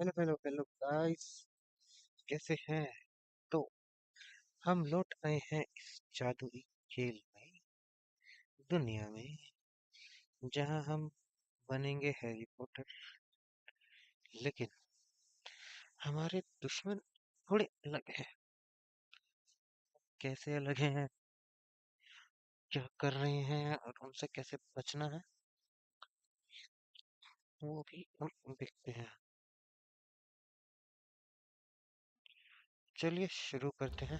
Hello hello hello guys, कैसे हैं? तो हम लौट आए हैं इस जादुई खेल में, दुनिया में, जहां हम बनेंगे हैरी पॉटर। लेकिन हमारे दुश्मन थोड़े अलग हैं। कैसे अलग हैं, क्या कर रहे हैं और उनसे कैसे बचना है, वो भी हम देखते हैं। चलिए शुरू करते हैं।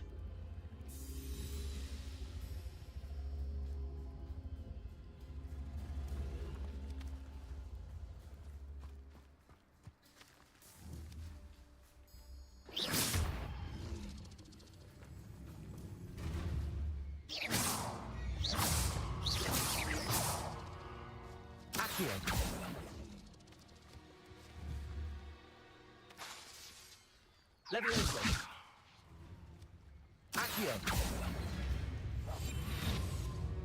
Accio. Levioso. Accio.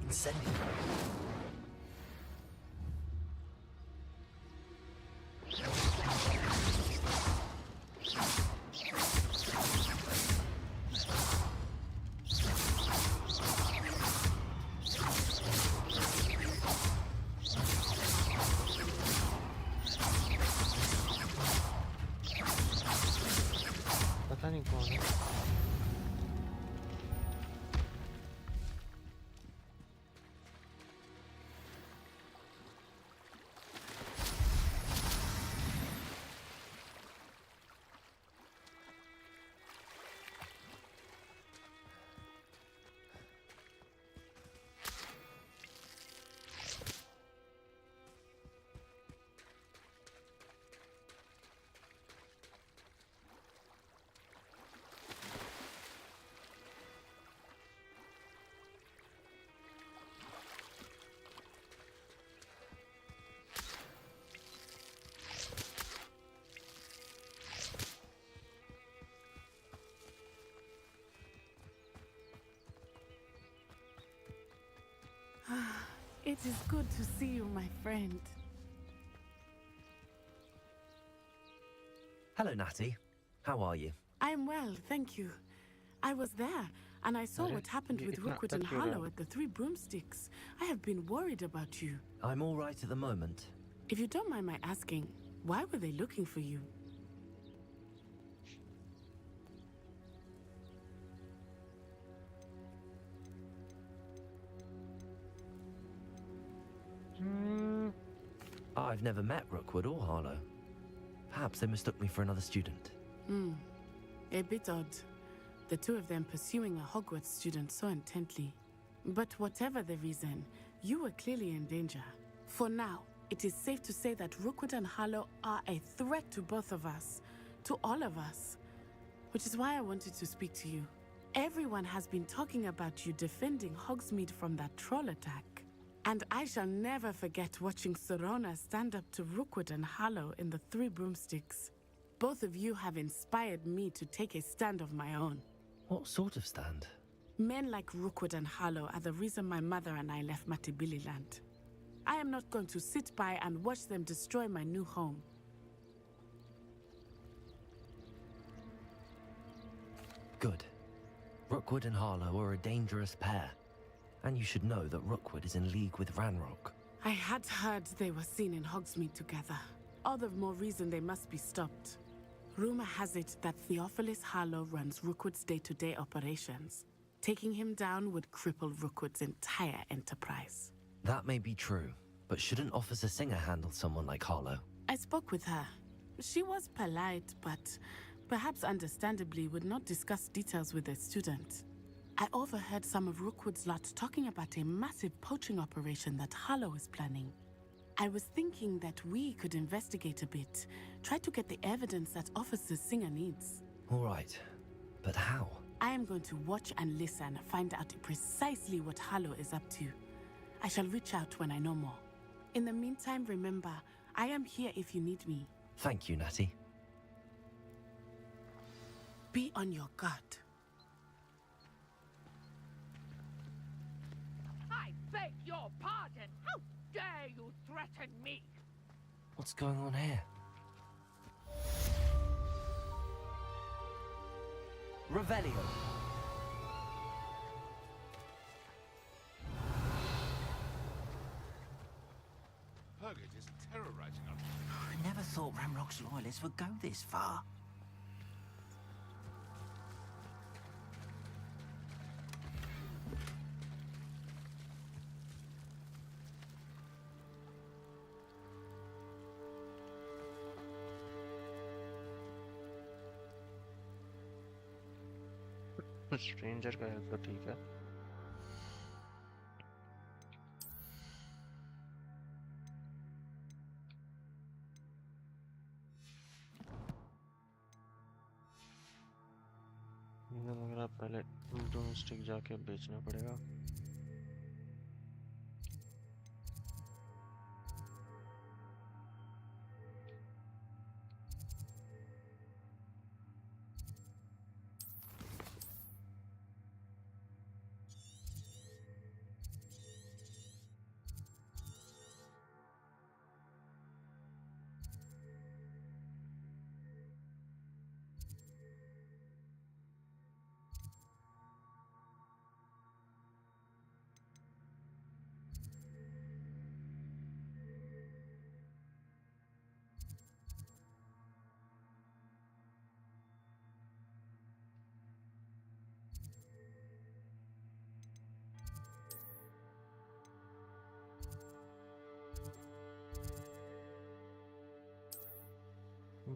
Incendio. पता नहीं कौन है। It is good to see you, my friend. Hello, Natty. How are you? I'm well, thank you. I was there, and I saw अरे what happened ये with इतना Rookwood अटक and क्यों रहा Harlow है? at the Three Broomsticks. I have been worried about you. I'm all right at the moment. If you don't mind my asking, why were they looking for you? Hmm, I've never met Rookwood or Harlow. Perhaps they mistook me for another student. A bit odd. The two of them pursuing a Hogwarts student so intently. But whatever the reason, you were clearly in danger. For now, it is safe to say that Rookwood and Harlow are a threat to both of us, to all of us. Which is why I wanted to speak to you. Everyone has been talking about you defending Hogsmeade from that troll attack. And I shall never forget watching Sorona stand up to Rookwood and Harlow in the Three Broomsticks. Both of you have inspired me to take a stand of my own. What sort of stand? Men like Rookwood and Harlow are the reason my mother and I left Matibili land. I am not going to sit by and watch them destroy my new home. Good. Rookwood and Harlow are a dangerous pair. And you should know that Rookwood is in league with Ranrock. I had heard they were seen in Hogsmeade together. All the more reason they must be stopped. Rumor has it that Theophilus Harlow runs Rookwood's day-to-day operations. Taking him down would cripple Rookwood's entire enterprise. That may be true, but shouldn't Officer Singer handle someone like Harlow? I spoke with her. She was polite, but perhaps understandably would not discuss details with a student. I overheard some of Rookwood's lot talking about a massive poaching operation that Harlow is planning. I was thinking that we could investigate a bit, try to get the evidence that Officer Singer needs. All right, but how? I am going to watch and listen, find out precisely what Harlow is up to. I shall reach out when I know more. In the meantime, remember, I am here if you need me. Thank you, Natty. Be on your guard. I beg your pardon! How dare you threaten me? What's going on here? Revelio. Purgate is terrorizing us. I never thought Ramrock's loyalists would go this far. Stranger का है तो ठीक है। मुझे लग रहा है पहले डूमस्टिक जाके बेचना पड़ेगा।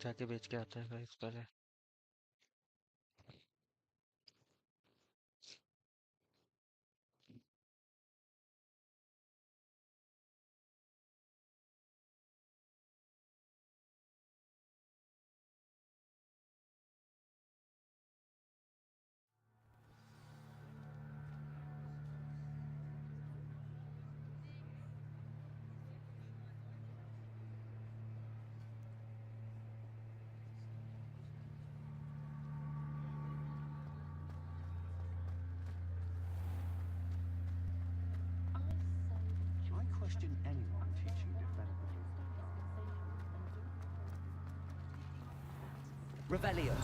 जाके बेच के आता है गाइस पहले। I question anyone teaching development. Revelio.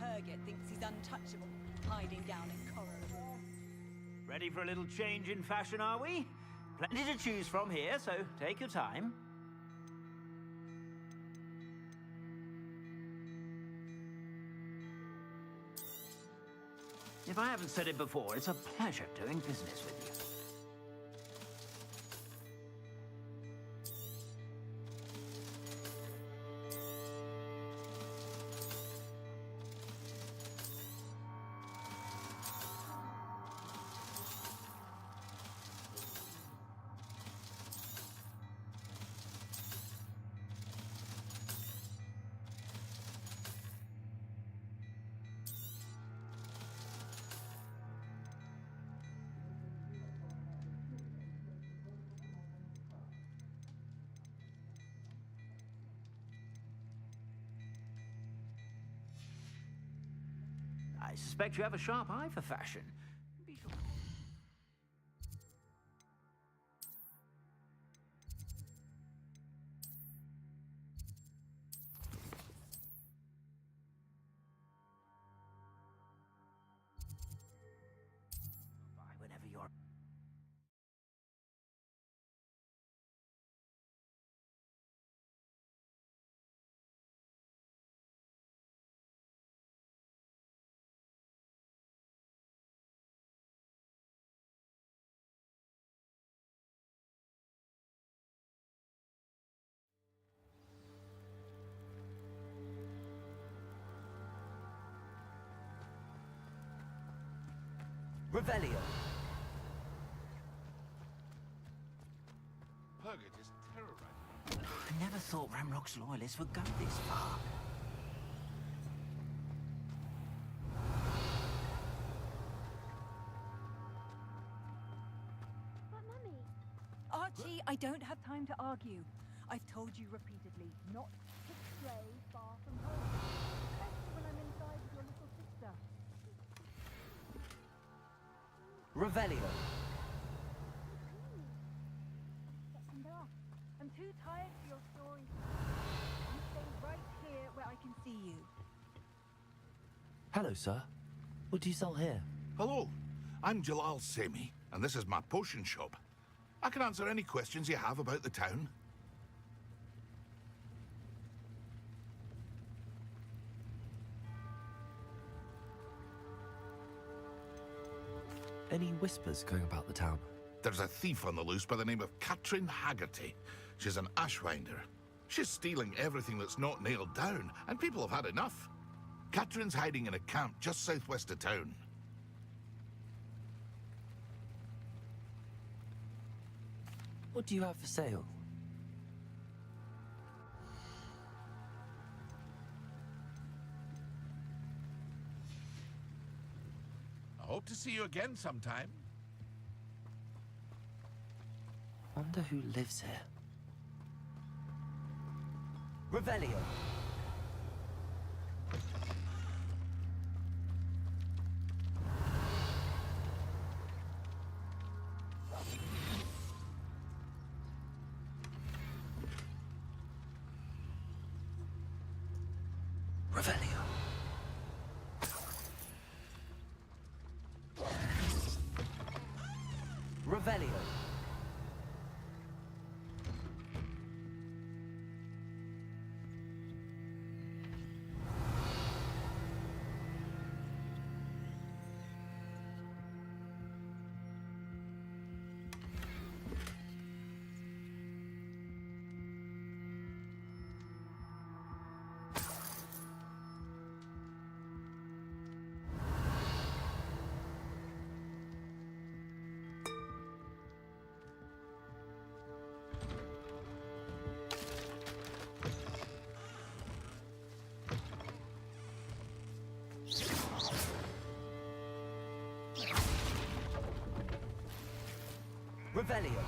Purgate thinks he's untouchable, hiding down in corridors. Ready for a little change in fashion, are we? Plenty to choose from here, so take your time. If I haven't said it before, it's a pleasure doing business with you. I suspect you have a sharp eye for fashion. Be sure. Buy whenever you're... Revelio. Purgate is terrorizing. I never thought Ramrock's loyalists would go this far. Archie, I don't have time to argue. I've told you repeatedly not to stray far from home, especially when I'm inside with your little sister. Revelio. Get some bath. I'm too tired for your story. You stay right here where I can see you. Hello, sir. What do you sell here? Hello, I'm Jalal Semi, and this is my potion shop. I can answer any questions you have about the town. Any whispers going about the town? There's a thief on the loose by the name of Katrin Haggerty. She's an ashwinder. She's stealing everything that's not nailed down, and people have had enough. Katrin's hiding in a camp just southwest of town. What do you have for sale? I hope to see you again sometime. Wonder who lives here. Revelio. Revelio. Revelio. Revelio.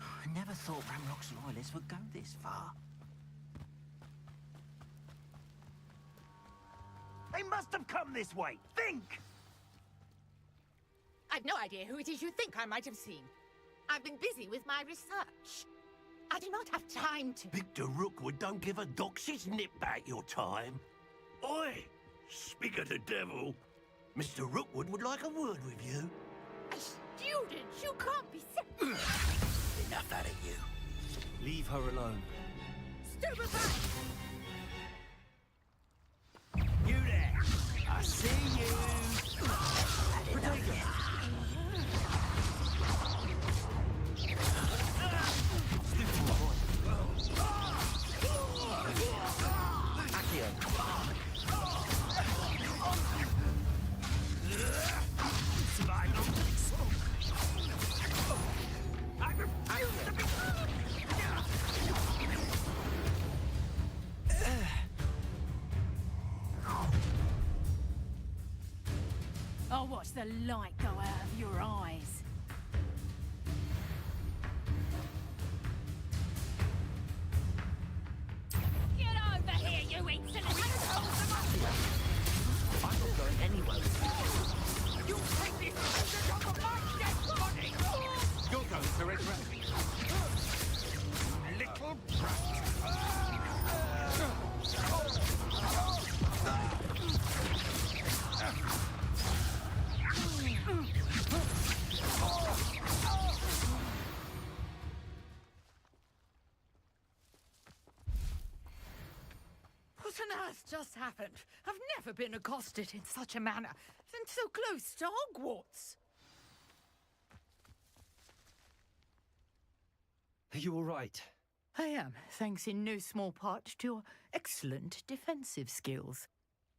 I never thought Ramrock's loyalists would go this far. They must have come this way. Think! I've no idea who it is you think I might have seen. I've been busy with my research. I do not have time to... Victor Rookwood don't give a doxy's nip back your time. Oi! Speak of the devil. Mr. Rookwood would like a word with you. A student? You can't be... Enough out of you. Leave her alone. Stupefy! You there! I see you! Protect it! I'll watch the light go out of your eyes. Get over here, you insolent assholes! I'm not going anywhere with you. You take this on top of my dead body! You're going to regret it. Little brat. What on earth just happened? I've never been accosted in such a manner, and so close to Hogwarts. Are you all right? I am, thanks in no small part to your excellent defensive skills.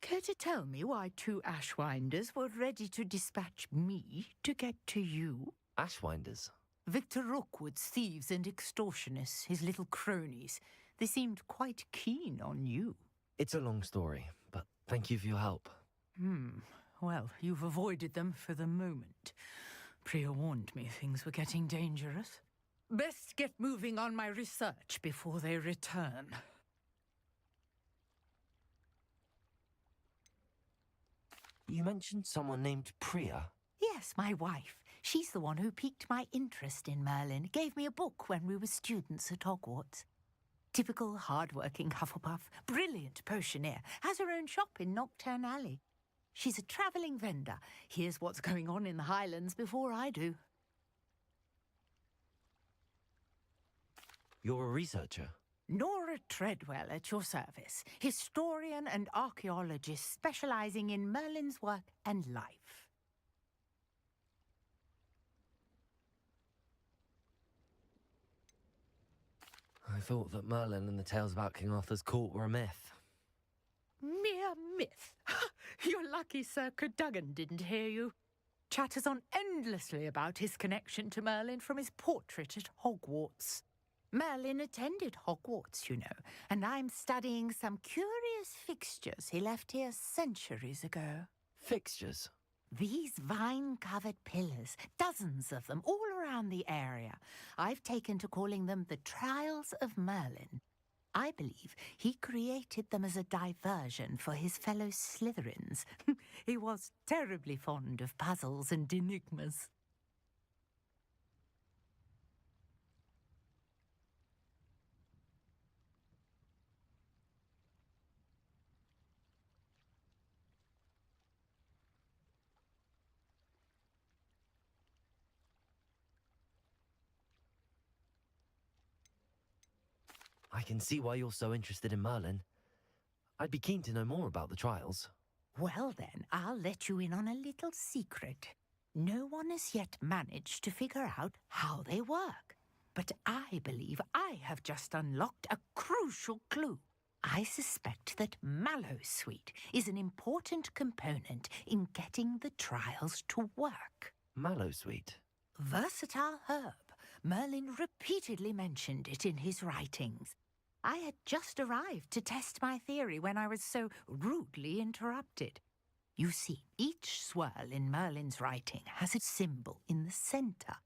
Care to tell me why 2 Ashwinders were ready to dispatch me to get to you? Ashwinders? Victor Rookwood's thieves and extortionists, his little cronies. They seemed quite keen on you. It's a long story, but thank you for your help. Well, you've avoided them for the moment. Priya warned me things were getting dangerous. Best get moving on my research before they return. You mentioned someone named Priya. Yes, my wife. She's the one who piqued my interest in Merlin. Gave me a book when we were students at Hogwarts. Typical hard-working Hufflepuff, brilliant potioneer, has her own shop in Knockturn Alley. She's a travelling vendor. Hears what's going on in the Highlands before I do. You're a researcher? Nora Treadwell at your service, historian and archaeologist specialising in Merlin's work and life. I thought that Merlin and the tales about King Arthur's court were a myth. Mere myth. You're lucky Sir Cadogan didn't hear you. Chatters on endlessly about his connection to Merlin from his portrait at Hogwarts. Merlin attended Hogwarts, you know, and I'm studying some curious fixtures he left here centuries ago. Fixtures? These vine-covered pillars, dozens of them, all around the area. I've taken to calling them the Trials of Merlin. I believe he created them as a diversion for his fellow Slytherins. He was terribly fond of puzzles and enigmas. I can see why you're so interested in Merlin. I'd be keen to know more about the trials. Well then, I'll let you in on a little secret. No one has yet managed to figure out how they work. But I believe I have just unlocked a crucial clue. I suspect that Mallowsweet is an important component in getting the trials to work. Mallowsweet? Versatile herb. Merlin repeatedly mentioned it in his writings. I had just arrived to test my theory when I was so rudely interrupted. You see, each swirl in Merlin's writing has a symbol in the centre.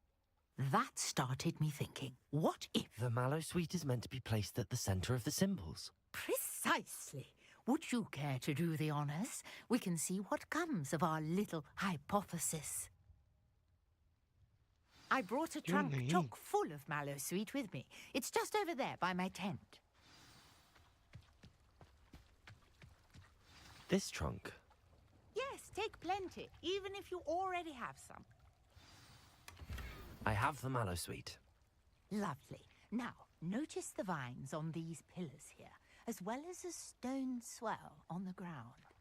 That started me thinking, what if... The Mallowsweet is meant to be placed at the centre of the symbols. Precisely. Would you care to do the honours? We can see what comes of our little hypothesis. I brought a trunk chock full of Mallowsweet with me. It's just over there by my tent. This trunk? Yes, take plenty, even if you already have some. I have the Mallowsweet. Lovely. Now, notice the vines on these pillars here, as well as a stone swell on the ground.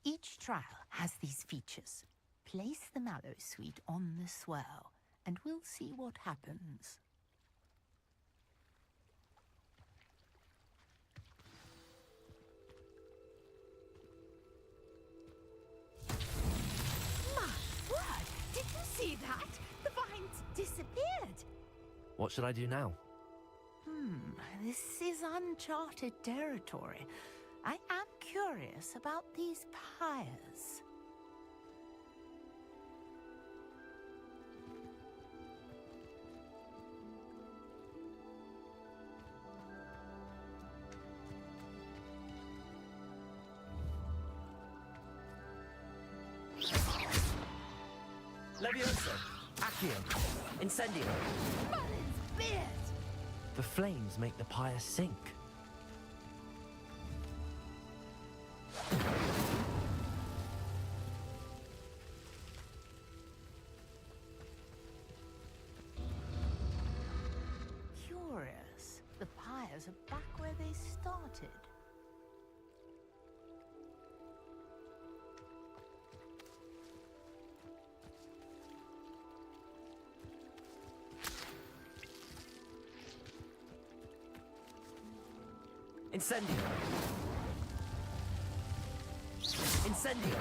Each trial has these features. Place the Mallowsweet on the swell, and we'll see what happens. My word! Did you see that? The vines disappeared. What should I do now? This is uncharted territory. I am curious about these pyres. Leviosa! Accio! Incendio! Merlin's beard! The flames make the pyre sink. Curious. The pyres are back where they started. Incendio! Incendio!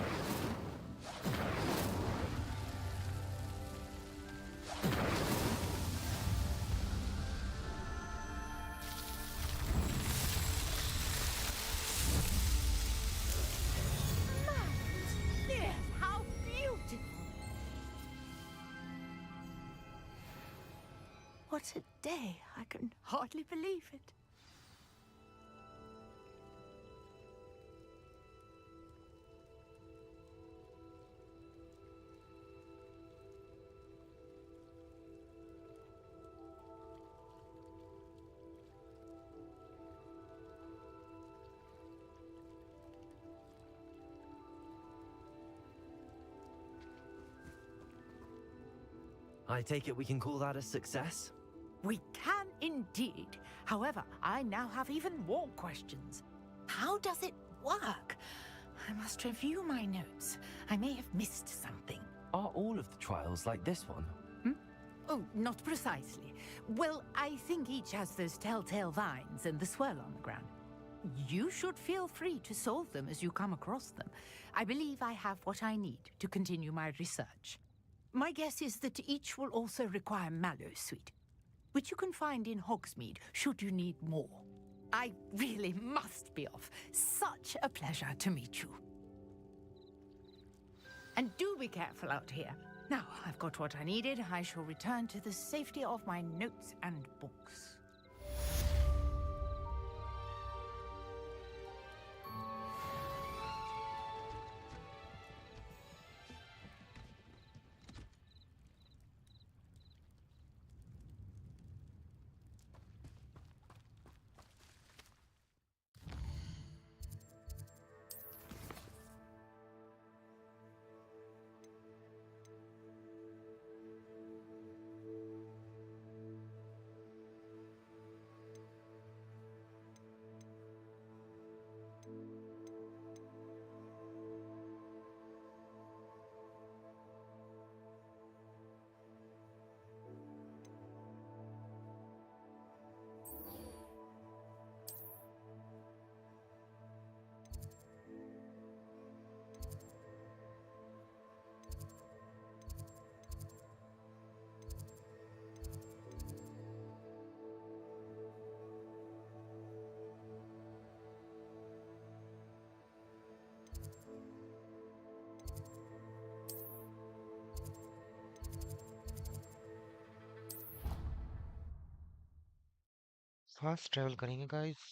Yes, how beautiful! What a day. I can hardly believe it. I take it we can call that a success? We can indeed. However, I now have even more questions. How does it work? I must review my notes. I may have missed something. Are all of the trials like this one? Oh, not precisely. Well, I think each has those telltale vines and the swirl on the ground. You should feel free to solve them as you come across them. I believe I have what I need to continue my research. My guess is that each will also require Mallowsweet, which you can find in Hogsmeade should you need more. I really must be off. Such a pleasure to meet you. And do be careful out here. Now, I've got what I needed. I shall return to the safety of my notes and books. Fast travel करेंगे guys.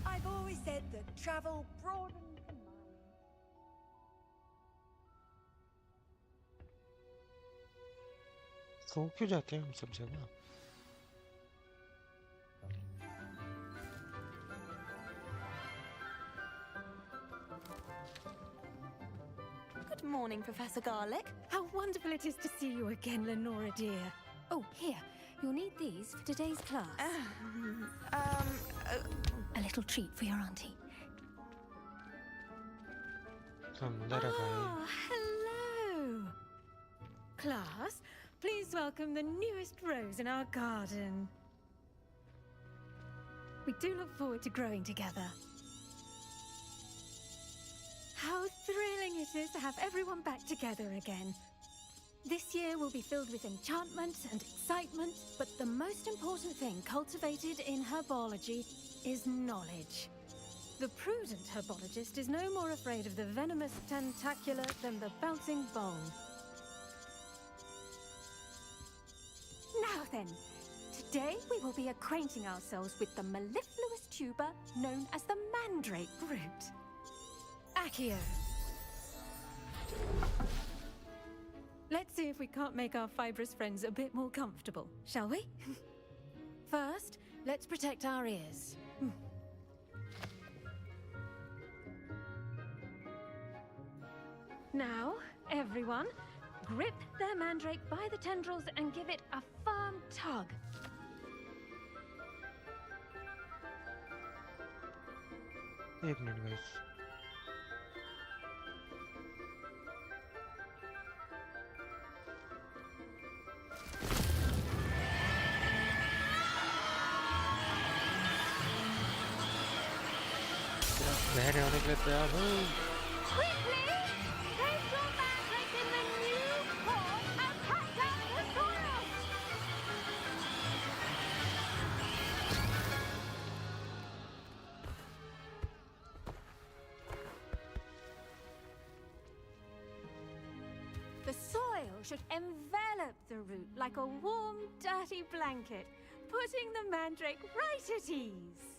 I've always said that travel broadens the mind. So क्यों जाते हैं हम सब जगह? Good morning, Professor Garlick. How wonderful it is to see you again, Lenora dear. Oh, here. You'll need these for today's class. A little treat for your auntie. Oh, hello. Class, please welcome the newest rose in our garden. We do look forward to growing together. How thrilling it is to have everyone back together again. This year will be filled with enchantment and excitement, but the most important thing cultivated in herbology is knowledge. The prudent herbologist is no more afraid of the venomous tentacular than the bouncing bone. Now then, today we will be acquainting ourselves with the mellifluous tuber known as the mandrake root. Accio. Let's see if we can't make our fibrous friends a bit more comfortable, shall we? First, let's protect our ears. Now, everyone, grip their mandrake by the tendrils and give it a firm tug. एक minute guys बहरे होने के लिए तैयार हो Quickly! Place your mandrake in the new form and cut down the soil! The soil should envelop the root like a warm, dirty blanket, putting the mandrake right at ease.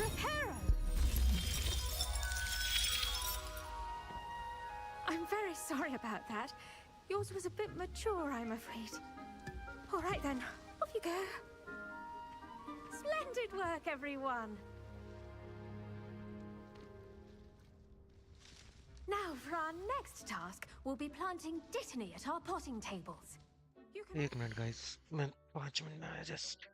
Reparo! I'm very sorry about that. Yours was a bit mature, I'm afraid. All right then, off you go. Splendid work, everyone. Now, for our next task, we'll be planting dittany at our potting tables. You can... एक minute guys मैं 5 minute में आया just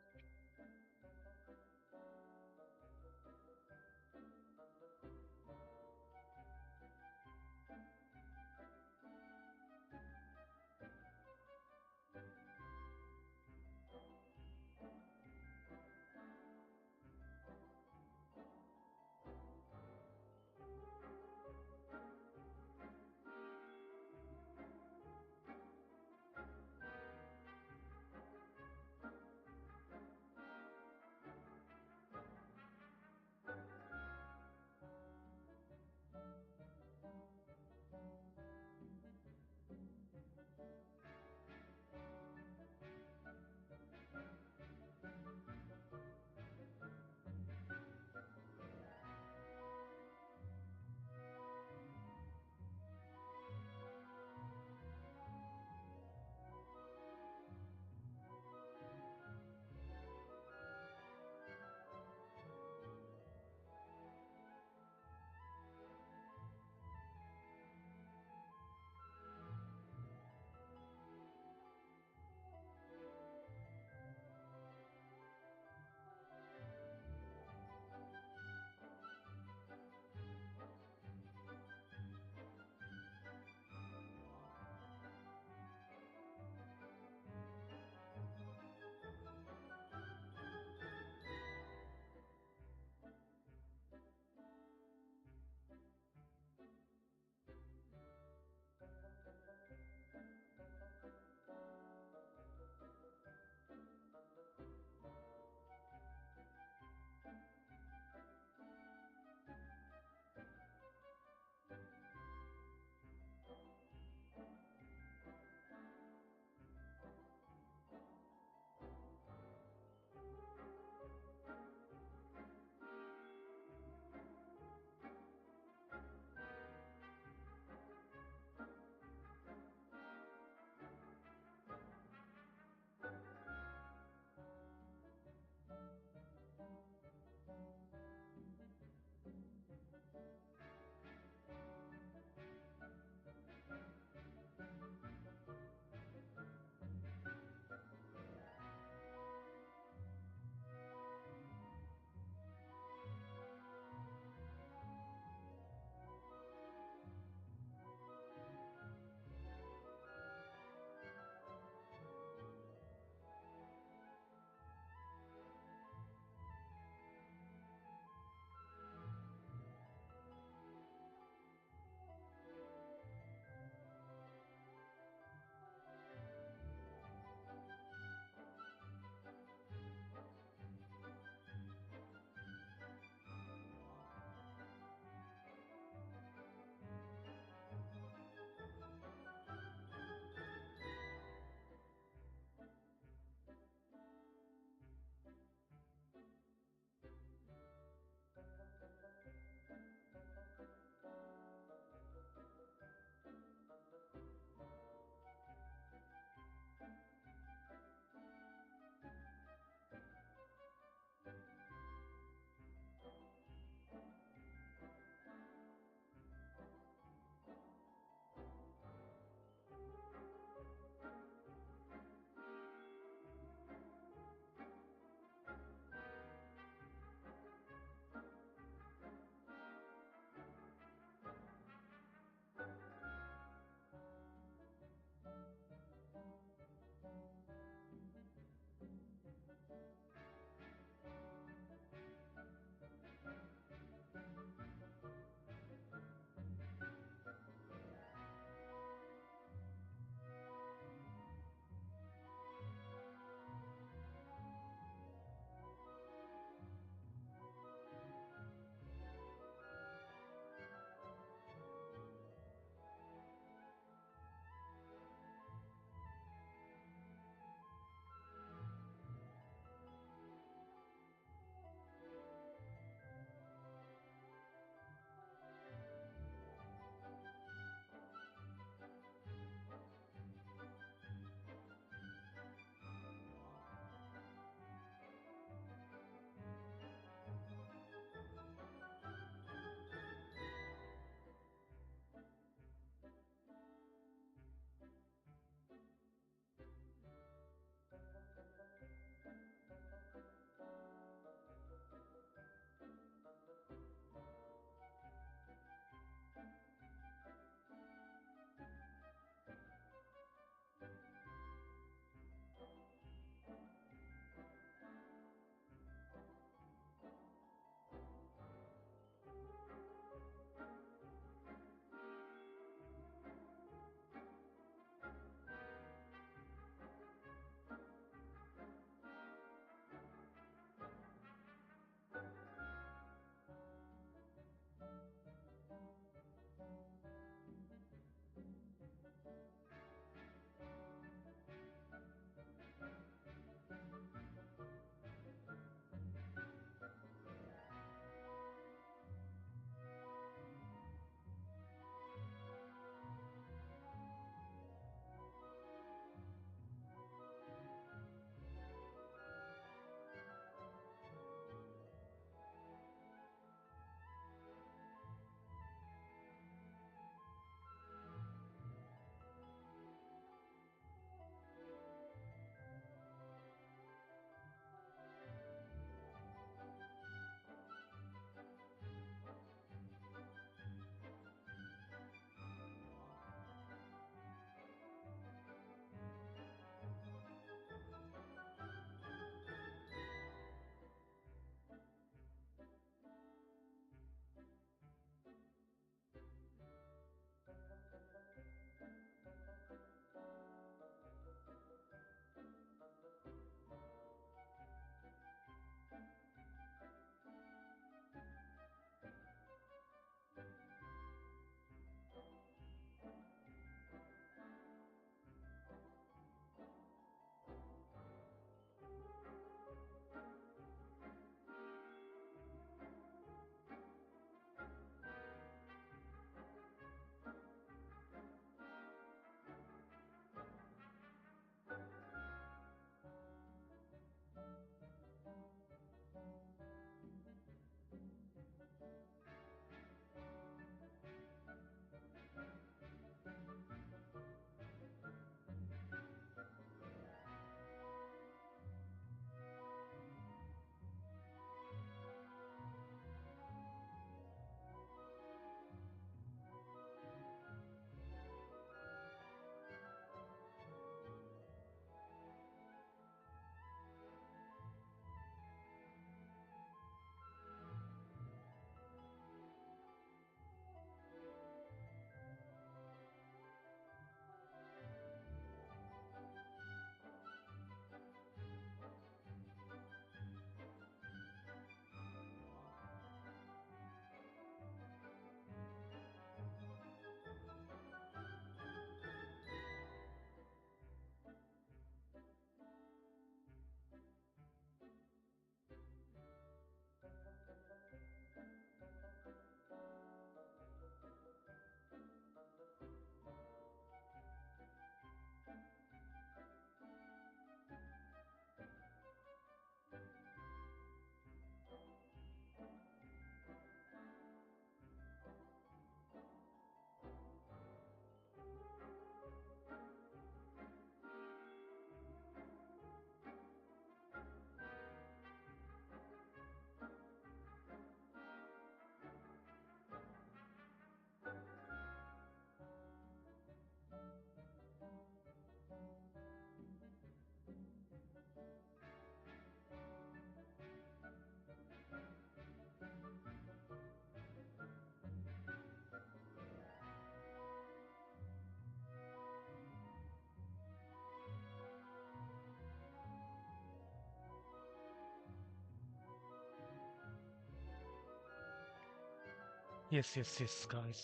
yes yes yes guys.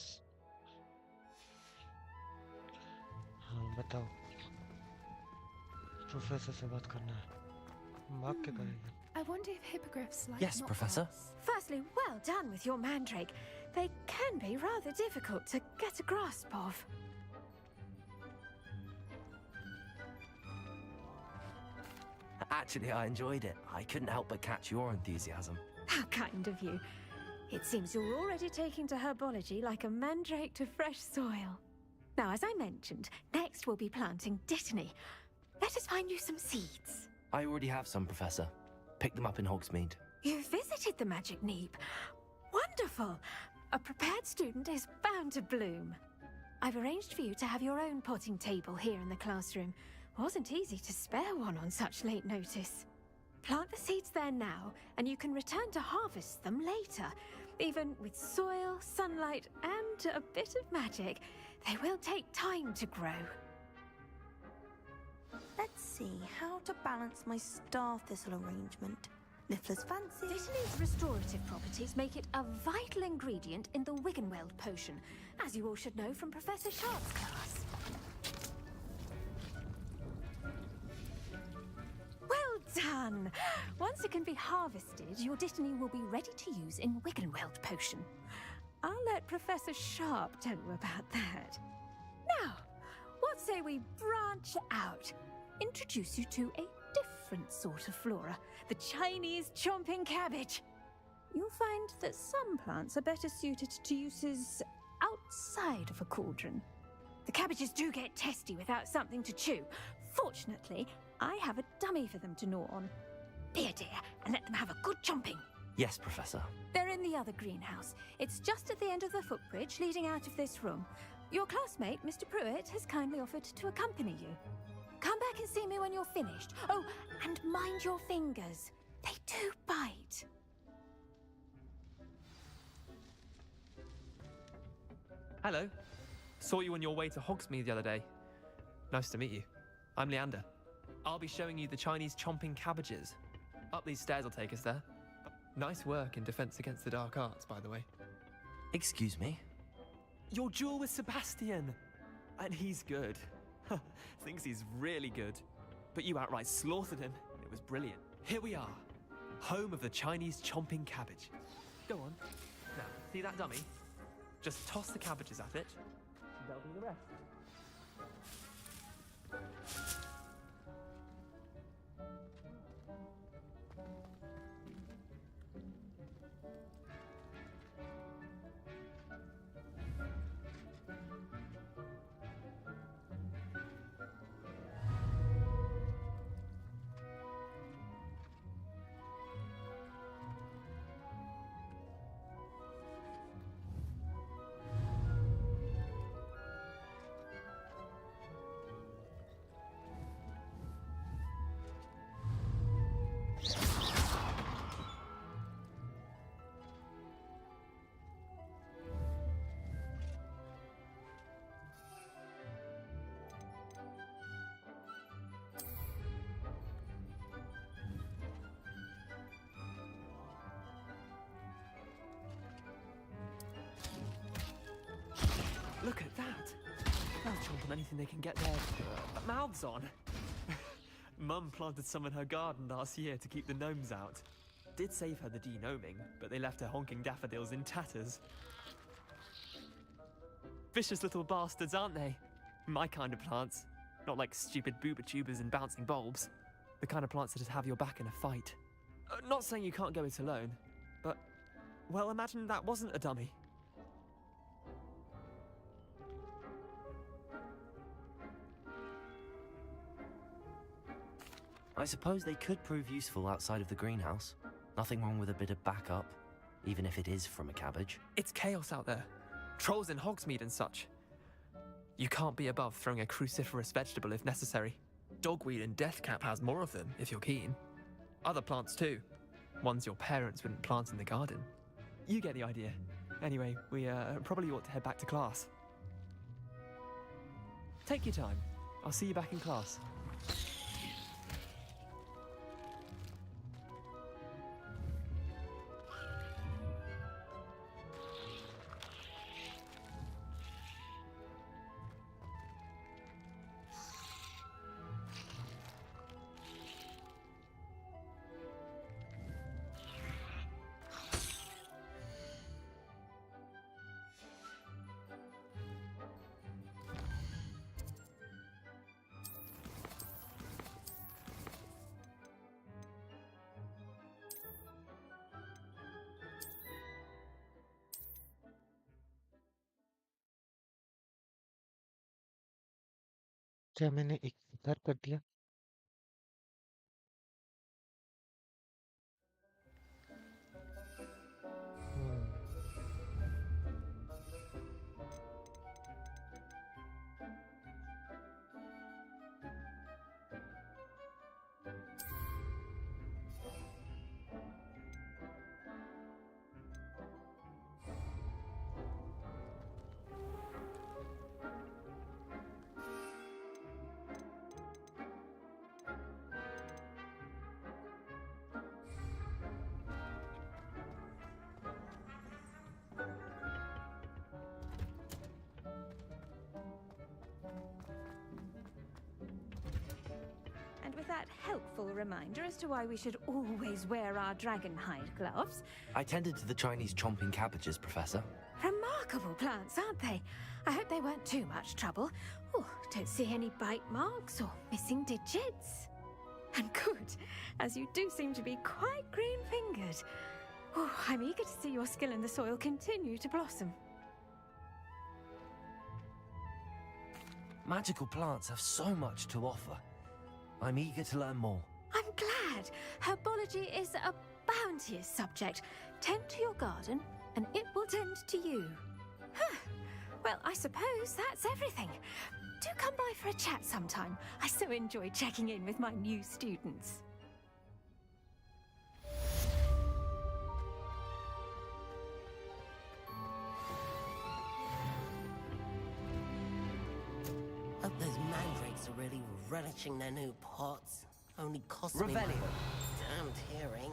हाँ बताओ, professor से बात करना है। मार्क क्या करेगा? I wonder if hippogriffs like Yes, mock Professor. grass. Firstly, well done with your mandrake. They can be rather difficult to get a grasp of. Actually, I enjoyed it. I couldn't help but catch your enthusiasm. How kind of you. It seems you're already taking to herbology like a mandrake to fresh soil. Now, as I mentioned, next we'll be planting dittany. Let us find you some seeds. I already have some, Professor. Picked them up in Hogsmeade. You visited the Magic Neep. Wonderful! A prepared student is bound to bloom. I've arranged for you to have your own potting table here in the classroom. Wasn't easy to spare one on such late notice. Plant the seeds there now, and you can return to harvest them later. Even with soil, sunlight, and a bit of magic, they will take time to grow. Let's see how to balance my star thistle arrangement. Niffler's fancy. Dittany's restorative properties make it a vital ingredient in the Wiggenweld potion, as you all should know from Professor Sharp's class. Well done! Once it can be harvested, your Dittany will be ready to use in Wiggenweld potion. I'll let Professor Sharp tell you about that. Now, what say we branch out? Introduce you to a different sort of flora, the Chinese chomping cabbage. You'll find that some plants are better suited to uses outside of a cauldron. The cabbages do get testy without something to chew. Fortunately, I have a dummy for them to gnaw on. Be a dear and let them have a good chomping. Yes, Professor. They're in the other greenhouse. It's just at the end of the footbridge leading out of this room. Your classmate, Mr. Pruitt, has kindly offered to accompany you. Come back and see me when you're finished. Oh, and mind your fingers. They do bite. Hello. Saw you on your way to Hogsmeade the other day. Nice to meet you. I'm Leander. I'll be showing you the Chinese chomping cabbages. Up these stairs will take us there. Nice work in Defense Against the Dark Arts, by the way. Excuse me? Your duel with Sebastian! And he's good. Thinks he's really good. But you outright slaughtered him. It was brilliant. Here we are. Home of the Chinese chomping cabbage. Go on. Now, see that dummy? Just toss the cabbages at it. And they'll do the rest. Look at that! They'll chomp on anything they can get their mouths on. Mum planted some in her garden last year to keep the gnomes out. Did save her the de-gnoming, but they left her honking daffodils in tatters. Vicious little bastards, aren't they? My kind of plants. Not like stupid booba tubers and bouncing bulbs. The kind of plants that just have your back in a fight. Not saying you can't go it alone, but... well, imagine that wasn't a dummy. I suppose they could prove useful outside of the greenhouse. Nothing wrong with a bit of backup, even if it is from a cabbage. It's chaos out there. Trolls in Hogsmeade and such. You can't be above throwing a cruciferous vegetable if necessary. Dogweed and deathcap has more of them, if you're keen. Other plants too. Ones your parents wouldn't plant in the garden. You get the idea. Anyway, we probably ought to head back to class. Take your time. I'll see you back in class. क्या मैंने इकरार कर दिया? And with that helpful reminder as to why we should always wear our dragon hide gloves. I tended to the Chinese chomping cabbages, Professor. Remarkable plants, aren't they? I hope they weren't too much trouble. Oh, don't see any bite marks or missing digits. And good, as you do seem to be quite green-fingered. Oh, I'm eager to see your skill in the soil continue to blossom. Magical plants have so much to offer. I'm eager to learn more. I'm glad. Herbology is a bounteous subject. Tend to your garden, and it will tend to you. Huh. Well, I suppose that's everything. Do come by for a chat sometime. I so enjoy checking in with my new students. Hope those mandrakes are really relishing their new pots. Only cost me Revelio. damned hearing.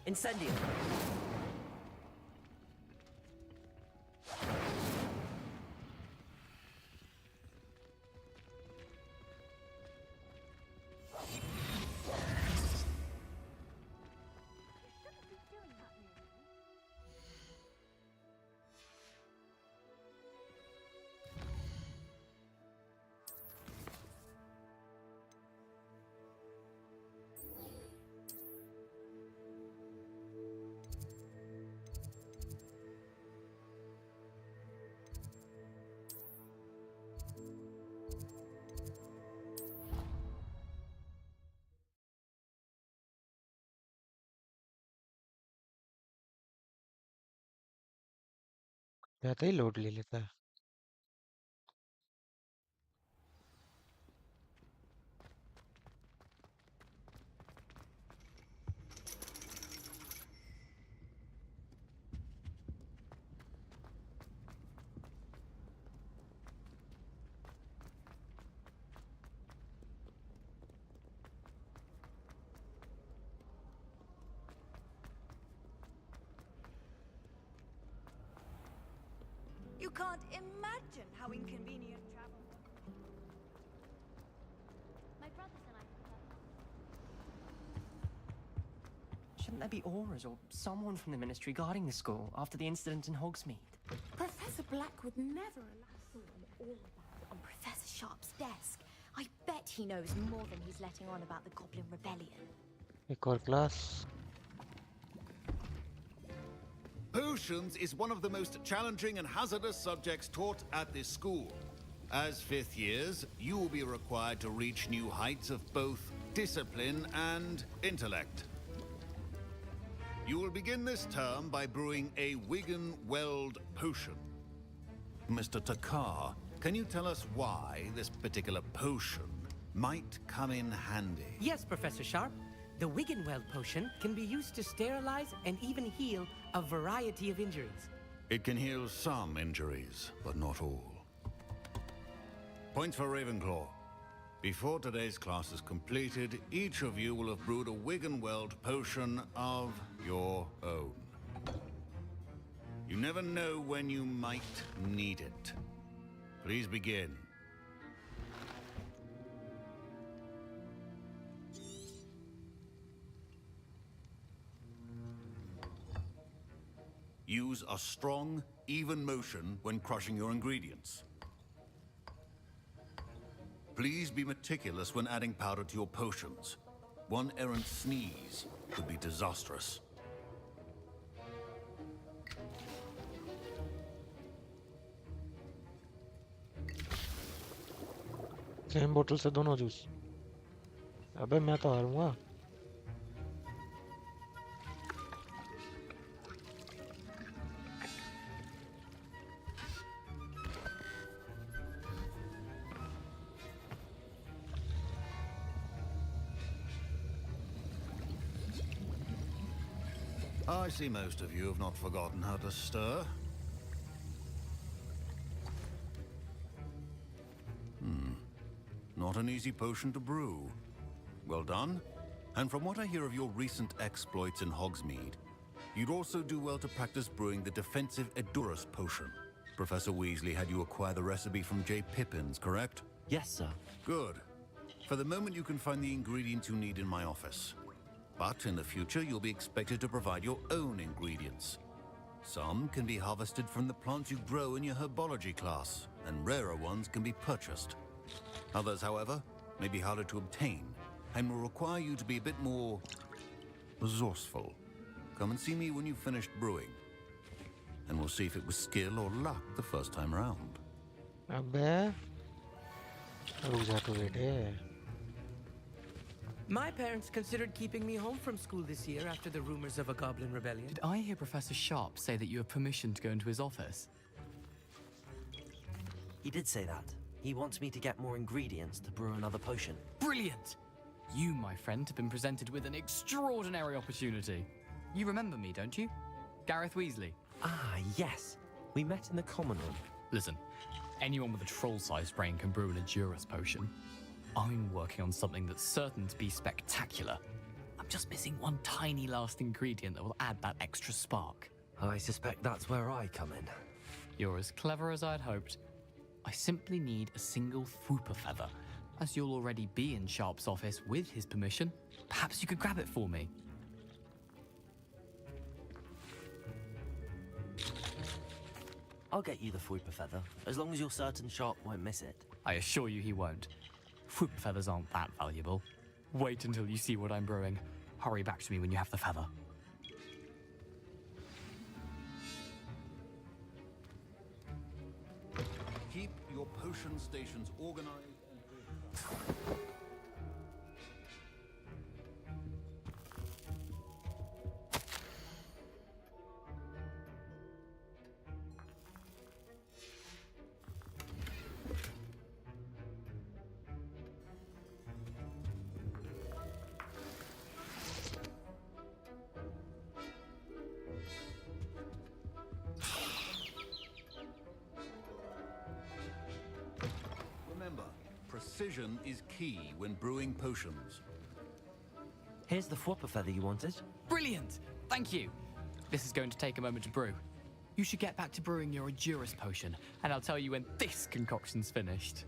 Incendio. ज्यादा ही load ले लेता है. You can't imagine how inconvenient travel. My brothers and I. Shouldn't there be auras or someone from the Ministry guarding the school after the incident in Hogsmeade? Professor Black would never allow. All of that on Professor Sharp's desk. I bet he knows more than he's letting on about the Goblin Rebellion. एक और class. Potions is one of the most challenging and hazardous subjects taught at this school. As fifth years, you will be required to reach new heights of both discipline and intellect. You will begin this term by brewing a Wigan Weld potion. Mr. Takar, can you tell us why this particular potion might come in handy? Yes, Professor Sharp. The Wiggenweld potion can be used to sterilize and even heal a variety of injuries. It can heal some injuries, but not all. Points for Ravenclaw. Before today's class is completed, each of you will have brewed a Wiggenweld potion of your own. You never know when you might need it. Please begin. Use a strong, even motion when crushing your ingredients. Please be meticulous when adding powder to your potions. One errant sneeze could be disastrous. Same बोतल से दोनों juice. अबे मैं तो हारूंगा। I see most of you have not forgotten how to stir. Not an easy potion to brew. Well done. And from what I hear of your recent exploits in Hogsmeade, you'd also do well to practice brewing the defensive Edurus potion. Professor Weasley had you acquire the recipe from J. Pippins, correct? Yes, sir. Good. For the moment, you can find the ingredients you need in my office. But in the future, you'll be expected to provide your own ingredients. Some can be harvested from the plants you grow in your herbology class, and rarer ones can be purchased. Others, however, may be harder to obtain, and will require you to be a bit more resourceful. Come and see me when you've finished brewing, and we'll see if it was skill or luck the first time round. अबे रुक जा तो बेटे। My parents considered keeping me home from school this year after the rumors of a goblin rebellion. Did I hear Professor Sharp say that you have permission to go into his office? He did say that. He wants me to get more ingredients to brew another potion. Brilliant! You, my friend, have been presented with an extraordinary opportunity. You remember me, don't you? Gareth Weasley. Ah, yes. We met in the common room. Listen, anyone with a troll-sized brain can brew an Edurus potion. I'm working on something that's certain to be spectacular. I'm just missing one tiny last ingredient that will add that extra spark. I suspect that's where I come in. You're as clever as I'd hoped. I simply need a single Fwooper feather. As you'll already be in Sharp's office with his permission, perhaps you could grab it for me. I'll get you the Fwooper feather, as long as you're certain Sharp won't miss it. I assure you he won't. Fwooper feathers aren't that valuable. Wait until you see what I'm brewing. Hurry back to me when you have the feather. Keep your potion stations organized and... Remember, precision is key when brewing potions. Here's the Fwooper feather you wanted. Brilliant! Thank you. This is going to take a moment to brew. You should get back to brewing your Edurus potion, and I'll tell you when this concoction's finished.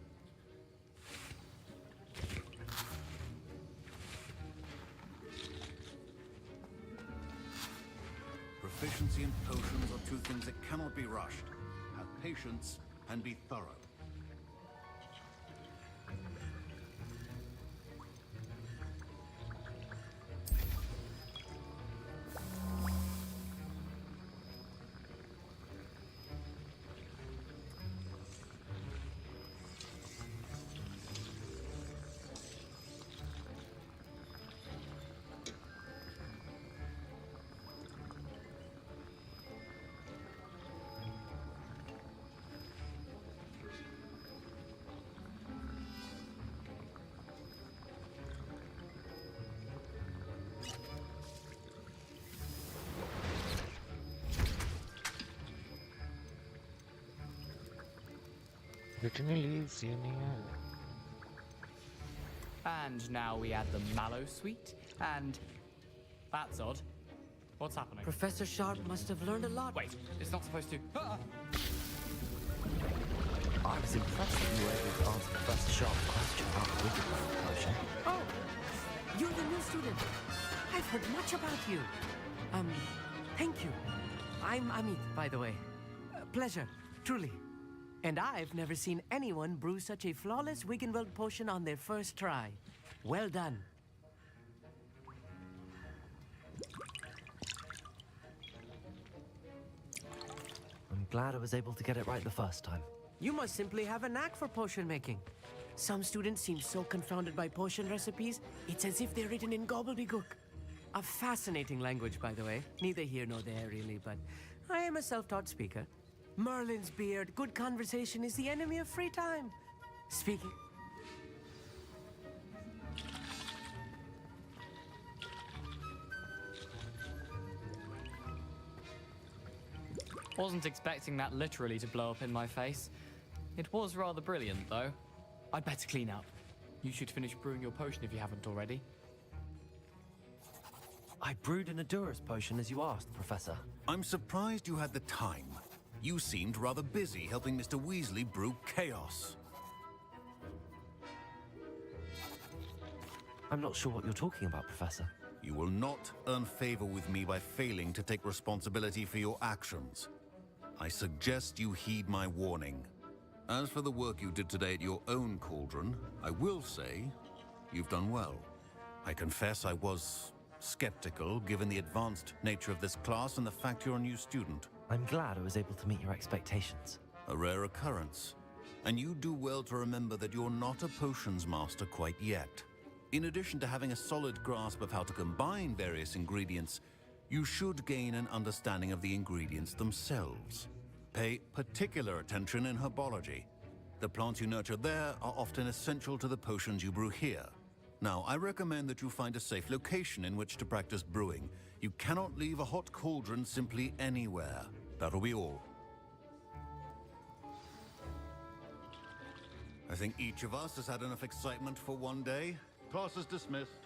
Proficiency in potions are two things that cannot be rushed. Have patience and be thorough. इतनी leaves ये नहीं है। And now we add the mallow sweet, and... That's odd. What's happening? Professor Sharp must have learned a lot. Wait, it's not supposed to... I was impressed that you were able to answer Professor Sharp's question about the Wigglebug potion. Oh, you're the new student. I've heard much about you. Thank you. I'm Amit, by the way. Pleasure, truly. And I've never seen anyone brew such a flawless Wiggenweld potion on their first try. Well done. I'm glad I was able to get it right the first time. You must simply have a knack for potion making. Some students seem so confounded by potion recipes, it's as if they're written in gobbledygook. A fascinating language, by the way. Neither here nor there, really, but I am a self-taught speaker. Merlin's beard, good conversation is the enemy of free time. Speaking... Wasn't expecting that literally to blow up in my face. It was rather brilliant, though. I'd better clean up. You should finish brewing your potion if you haven't already. I brewed an Adurus potion as you asked, Professor. I'm surprised you had the time. You seemed rather busy helping Mr. Weasley brew chaos. I'm not sure what you're talking about, Professor. You will not earn favor with me by failing to take responsibility for your actions. I suggest you heed my warning. As for the work you did today at your own cauldron, I will say you've done well. I confess I was skeptical, given the advanced nature of this class and the fact you're a new student. I'm glad I was able to meet your expectations. A rare occurrence. And you do well to remember that you're not a potions master quite yet. In addition to having a solid grasp of how to combine various ingredients, you should gain an understanding of the ingredients themselves. Pay particular attention in herbology. The plants you nurture there are often essential to the potions you brew here. Now, I recommend that you find a safe location in which to practice brewing. You cannot leave a hot cauldron simply anywhere. That'll be all. I think each of us has had enough excitement for one day. Class is dismissed.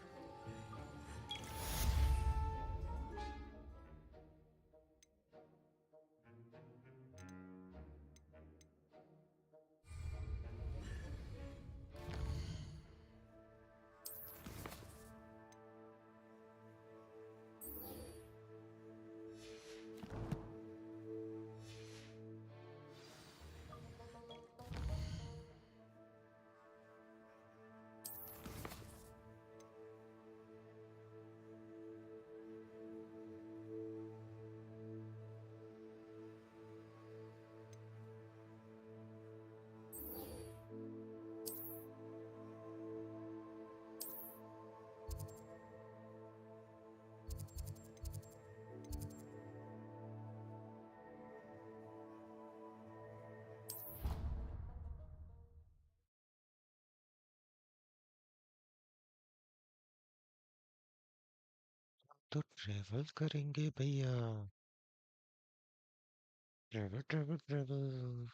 तो travel करेंगे भैया travel travel travel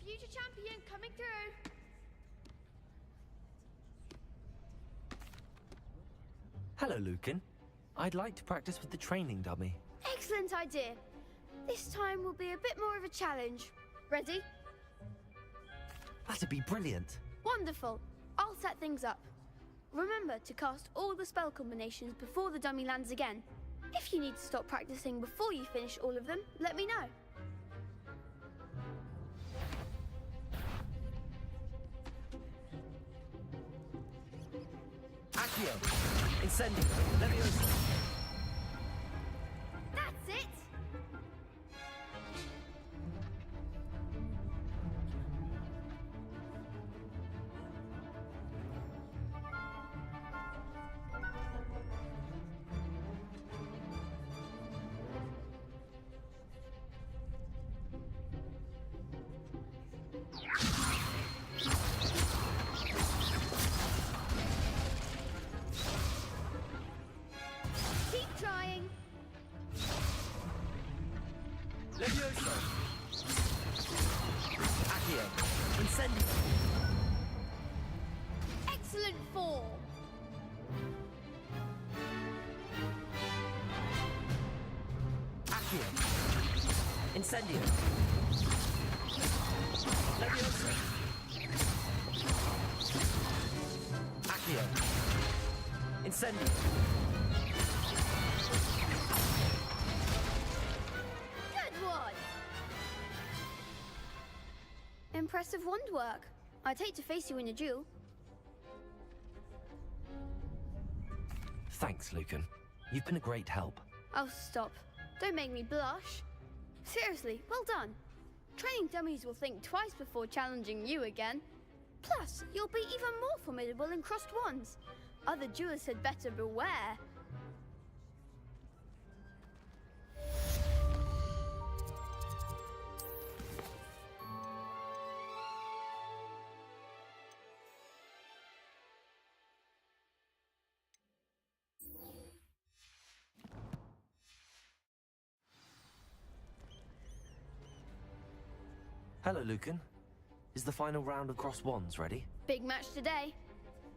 Future champion coming through. Hello, Lucan. I'd like to practice with the training dummy. Excellent idea. This time will be a bit more of a challenge. Ready? That'd be brilliant. Wonderful. I'll set things up. Remember to cast all the spell combinations before the dummy lands again. If you need to stop practicing before you finish all of them, let me know. Accio! Incendio! Leviosa! That's it! Keep trying. Leviosa! Accio! Incendio! Excellent form. Accio! Incendio! Leviosa! Accio! Incendio! Good one. Impressive wand work. I'd hate to face you in a duel. Thanks, Lucan. You've been a great help. Oh, stop. Don't make me blush. Seriously, well done. Training dummies will think twice before challenging you again. Plus, you'll be even more formidable in crossed wands. Other jewelers had better beware. Hello, Lucan. Is the final round of Cross Wands ready? Big match today.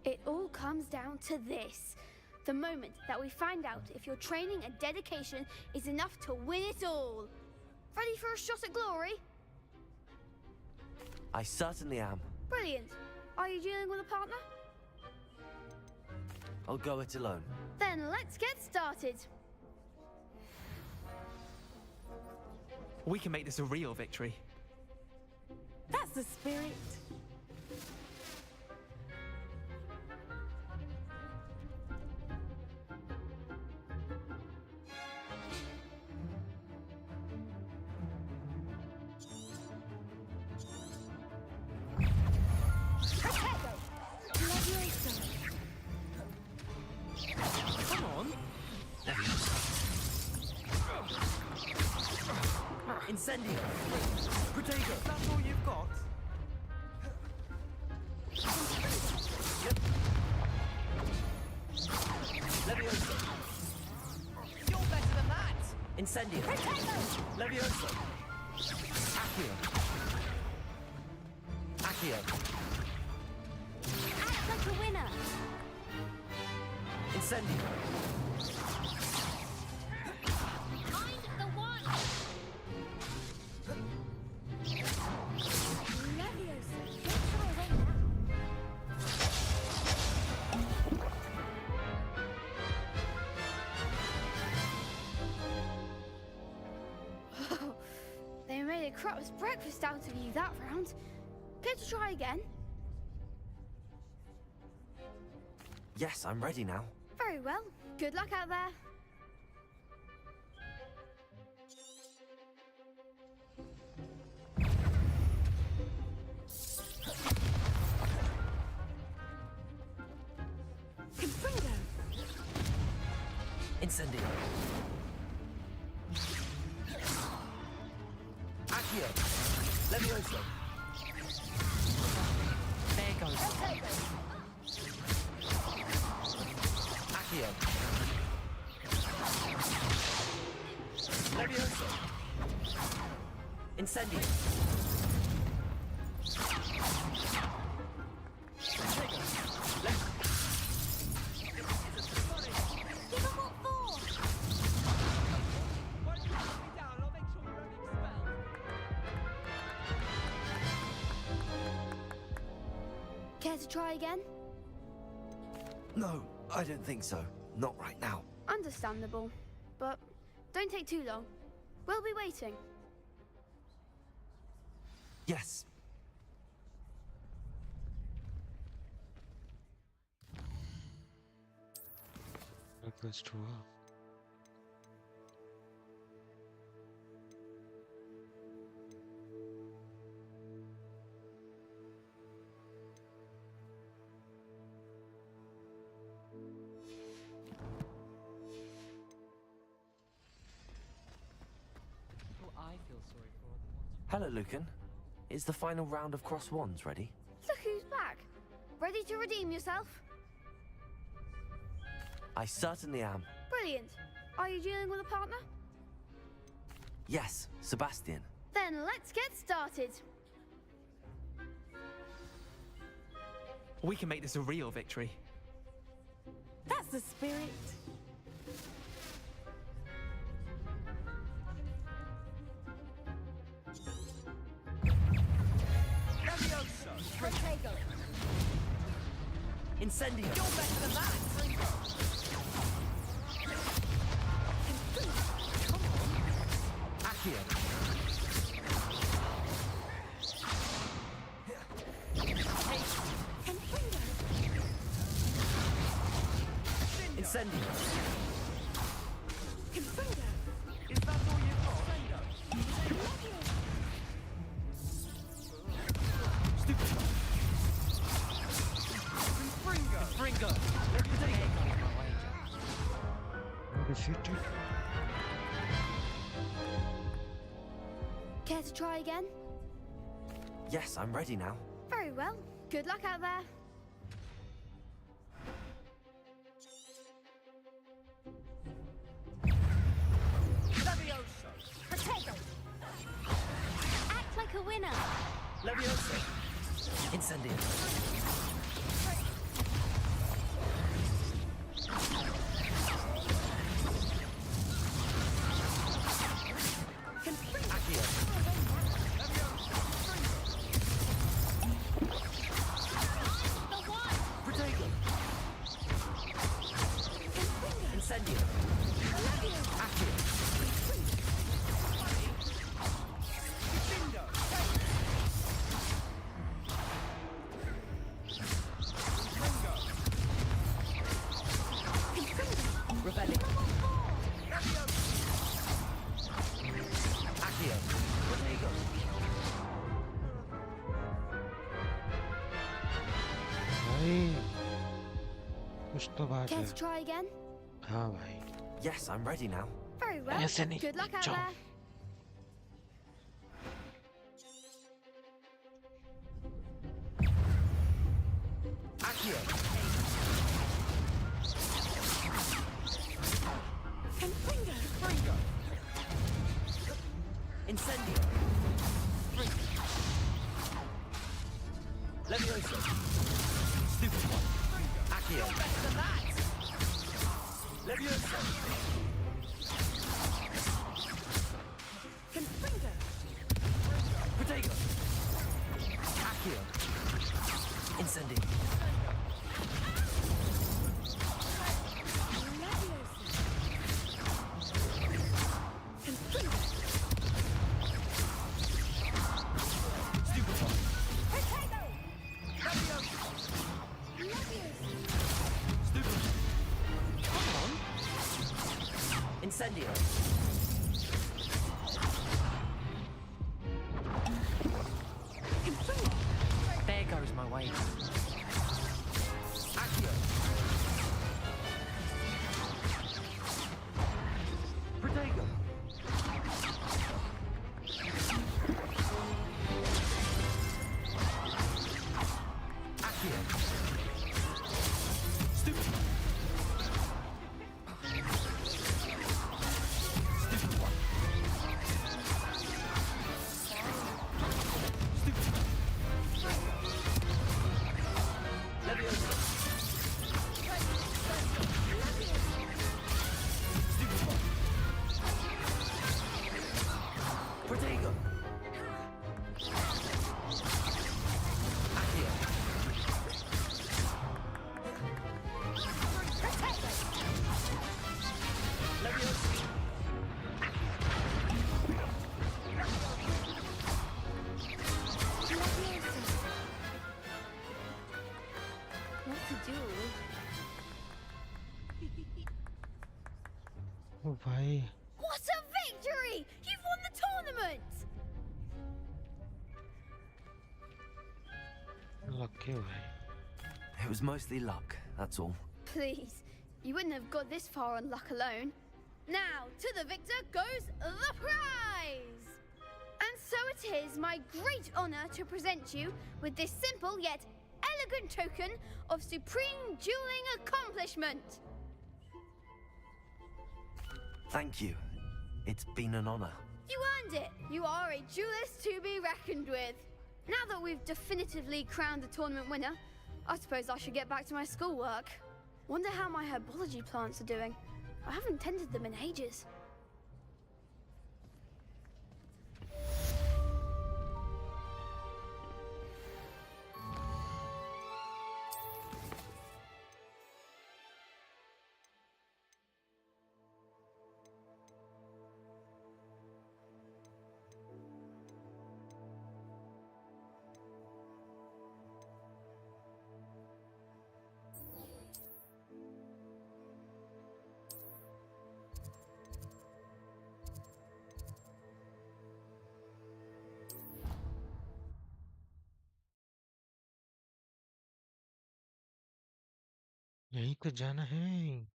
It all comes down to this. The moment that we find out if your training and dedication is enough to win it all. Ready for a shot at glory? I certainly am. Brilliant. Are you dealing with a partner? I'll go it alone. Then let's get started. We can make this a real victory. That's the spirit. Come on. Incendio! Protego! That's all you've got? Levioso! You're better than that! Incendio! Levioso! Accio! Accio! Act like a winner. Incendio! Find the one. Leviosa, get far away now. They made a crap's breakfast out of you that round. Care to try again? Yes, I'm ready now. Very well. Good luck out there. Confringo. Incendio! Accio! Levioso! There goes. Accio! Levioso! Incendio! Give them what for? Why don't you put me down and I'll make sure you're only expelled? Care to try again? No, I don't think so. Not right now. Understandable. But don't take too long. We'll be waiting. Yes. Hogwarts tour. People I feel sorry for are the ones who... Hello, Lucan. Is the final round of Cross Wands ready? Look who's back. Ready to redeem yourself? I certainly am. Brilliant. Are you dealing with a partner? Yes, Sebastian. Then let's get started. We can make this a real victory. That's the spirit. Levioso! Protego! Incendio! You're better than that! Come on. Accio! Confringo. Incendio! Confringo. Is that all you've got? Defeated. Care to try again? Yes, I'm ready now. Very well. Good luck out there. Levioso! Potato! Act like a winner! Levioso! Incendio. Incendio. Accio. Rebellion. Accio. Protego. भाई कुछ तो बात Care है. to try again? हाँ भाई. Yes, I'm ready now. Very well. ऐसे नहीं. Good luck out जाओ. there. Accio. Confringo! Incendio. Levioso. Stupid one. Accio. Levioso. Confringo! Protego. Accio. Incendio. Stupid one. Stupid. Come on. Incendio. There goes my way. Accio. Protego. Accio. Stupid. Stupid one. Stupid. Levioso. Stupid one. Protego. Accio. Levioso. What to do? ओ भाई. What a victory! You've won the tournament! Lucky भाई. It was mostly luck, that's all. Please, you wouldn't have got this far on luck alone. Now, to the victor goes the prize! And so it is my great honor to present you with this simple yet elegant token of supreme dueling accomplishment. Thank you. It's been an honor. You earned it. You are a duelist to be reckoned with. Now that we've definitively crowned the tournament winner, I suppose I should get back to my schoolwork. Wonder how my herbology plants are doing. I haven't tended them in ages. यहीं तो जाना है.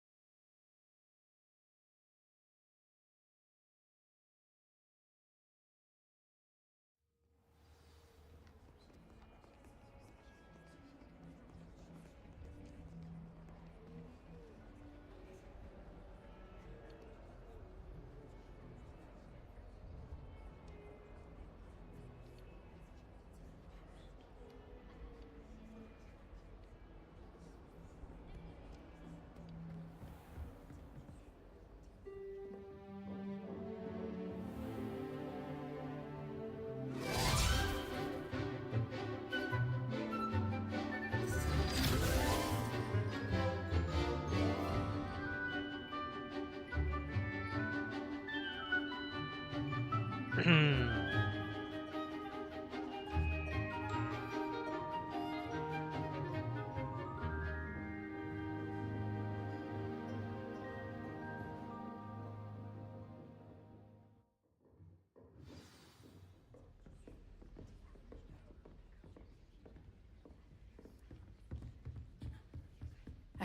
I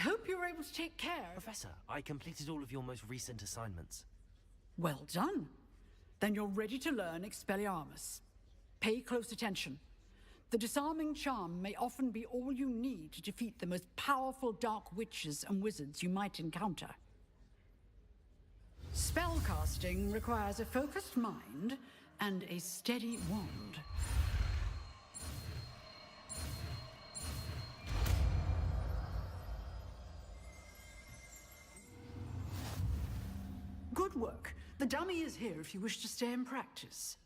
hope you were able to take care. Professor, I completed all of your most recent assignments. Well done. Then you're ready to learn Expelliarmus. Pay close attention. The disarming charm may often be all you need to defeat the most powerful dark witches and wizards you might encounter. Spellcasting requires a focused mind and a steady wand. Good work. The dummy is here if you wish to stay and practice.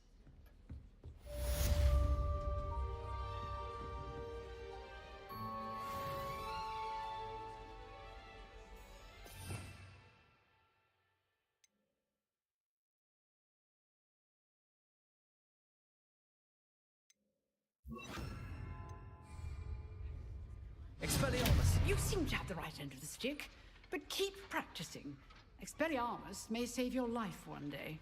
Expelliarmus! You seem to have the right end of the stick, but keep practicing. Expelliarmus may save your life one day.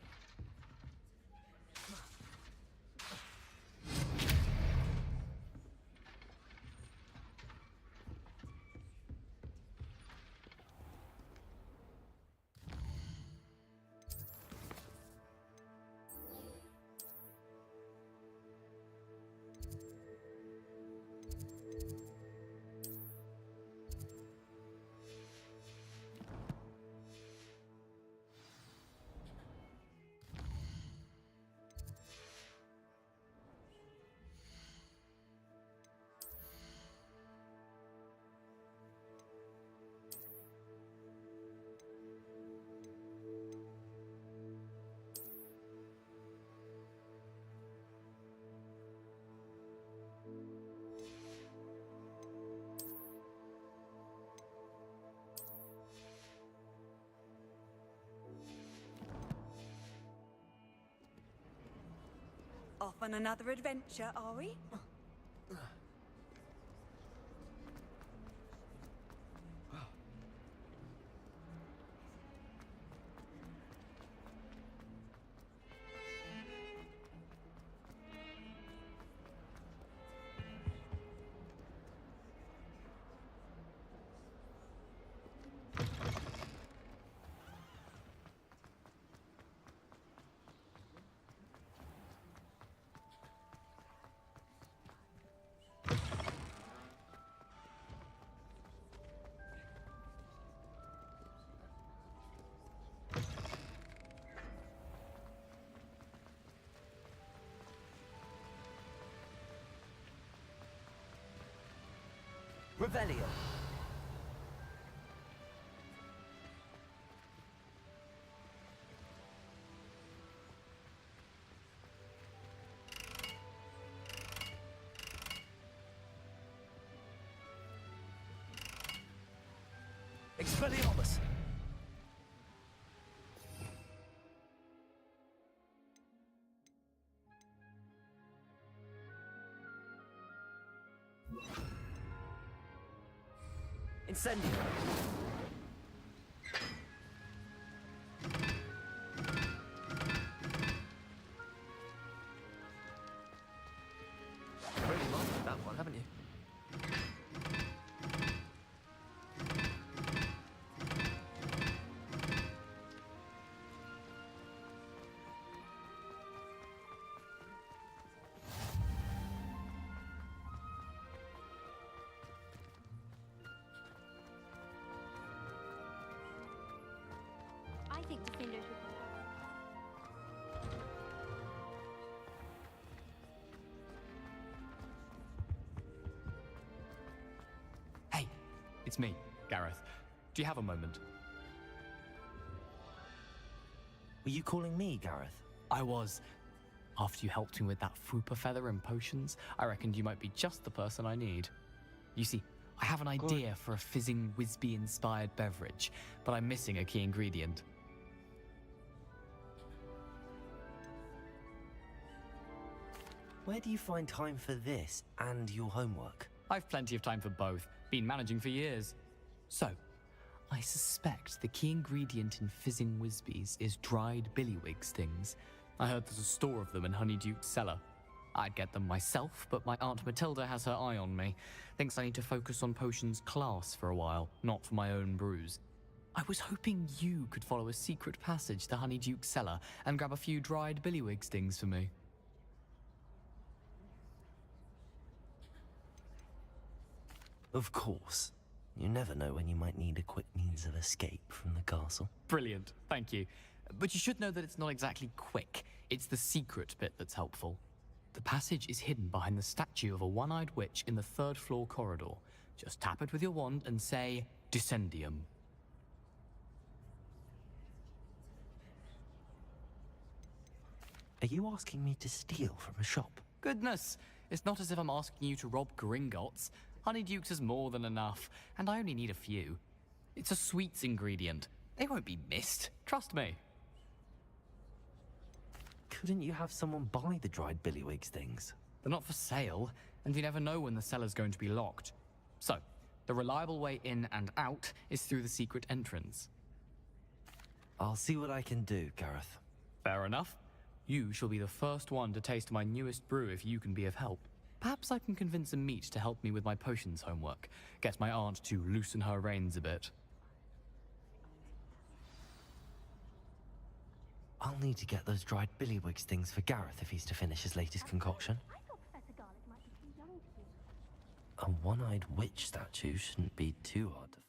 Off on another adventure, are we? Revelio. Expelliarmus. Incendio. Really mastered that one, haven't you? I think defenders would be. Hey, it's me, Gareth. Do you have a moment? Were you calling me, Gareth? I was. After you helped me with that Fupa feather and potions, I reckoned you might be just the person I need. You see, I have an idea for a fizzing Whizbee-inspired beverage, but I'm missing a key ingredient. Where do you find time for this and your homework? I've plenty of time for both. Been managing for years. So, I suspect the key ingredient in fizzing Whizbees is dried billywig stings. I heard there's a store of them in Honeyduke's cellar. I'd get them myself, but my Aunt Matilda has her eye on me. Thinks I need to focus on potions class for a while, not for my own brews. I was hoping you could follow a secret passage to Honeyduke's cellar and grab a few dried billywig stings for me. Of course. You never know when you might need a quick means of escape from the castle. Brilliant, thank you. But you should know that it's not exactly quick. It's the secret bit that's helpful. The passage is hidden behind the statue of a one-eyed witch in the third-floor corridor. Just tap it with your wand and say, Descendium. Are you asking me to steal from a shop? Goodness, it's not as if I'm asking you to rob Gringotts. Honeyduke's has more than enough, and I only need a few. It's a sweets ingredient. They won't be missed, trust me. Couldn't you have someone buy the dried billywig stings? They're not for sale, and you never know when the cellar's going to be locked. So, the reliable way in and out is through the secret entrance. I'll see what I can do, Gareth. Fair enough. You shall be the first one to taste my newest brew if you can be of help. Perhaps I can convince a meat to help me with my potions homework. Get my aunt to loosen her reins a bit. I'll need to get those dried billywig stings for Gareth if he's to finish his latest concoction. A one-eyed witch statue shouldn't be too hard to find.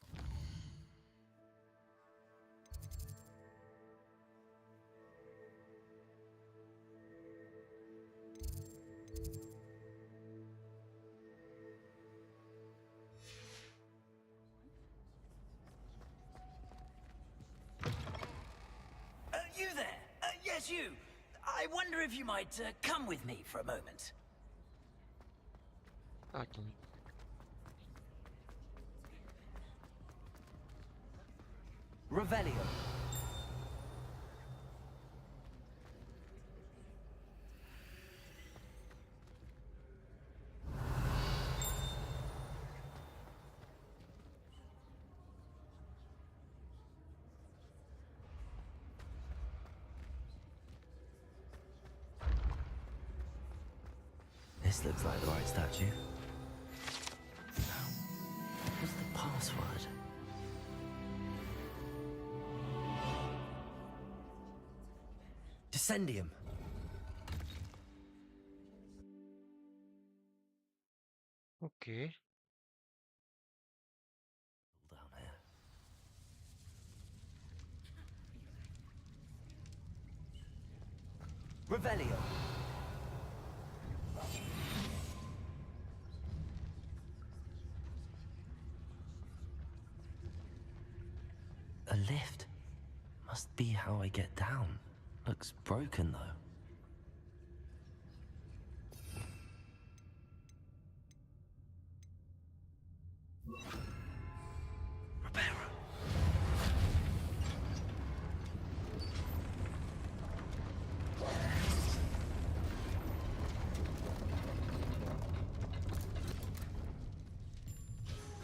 You there? Yes, you. I wonder if you might come with me for a moment. Okay. Revelio. This looks like the right statue. What's the password? Descendium. Okay. Down here. Revelio. A lift. Must be how I get down. Looks broken, though.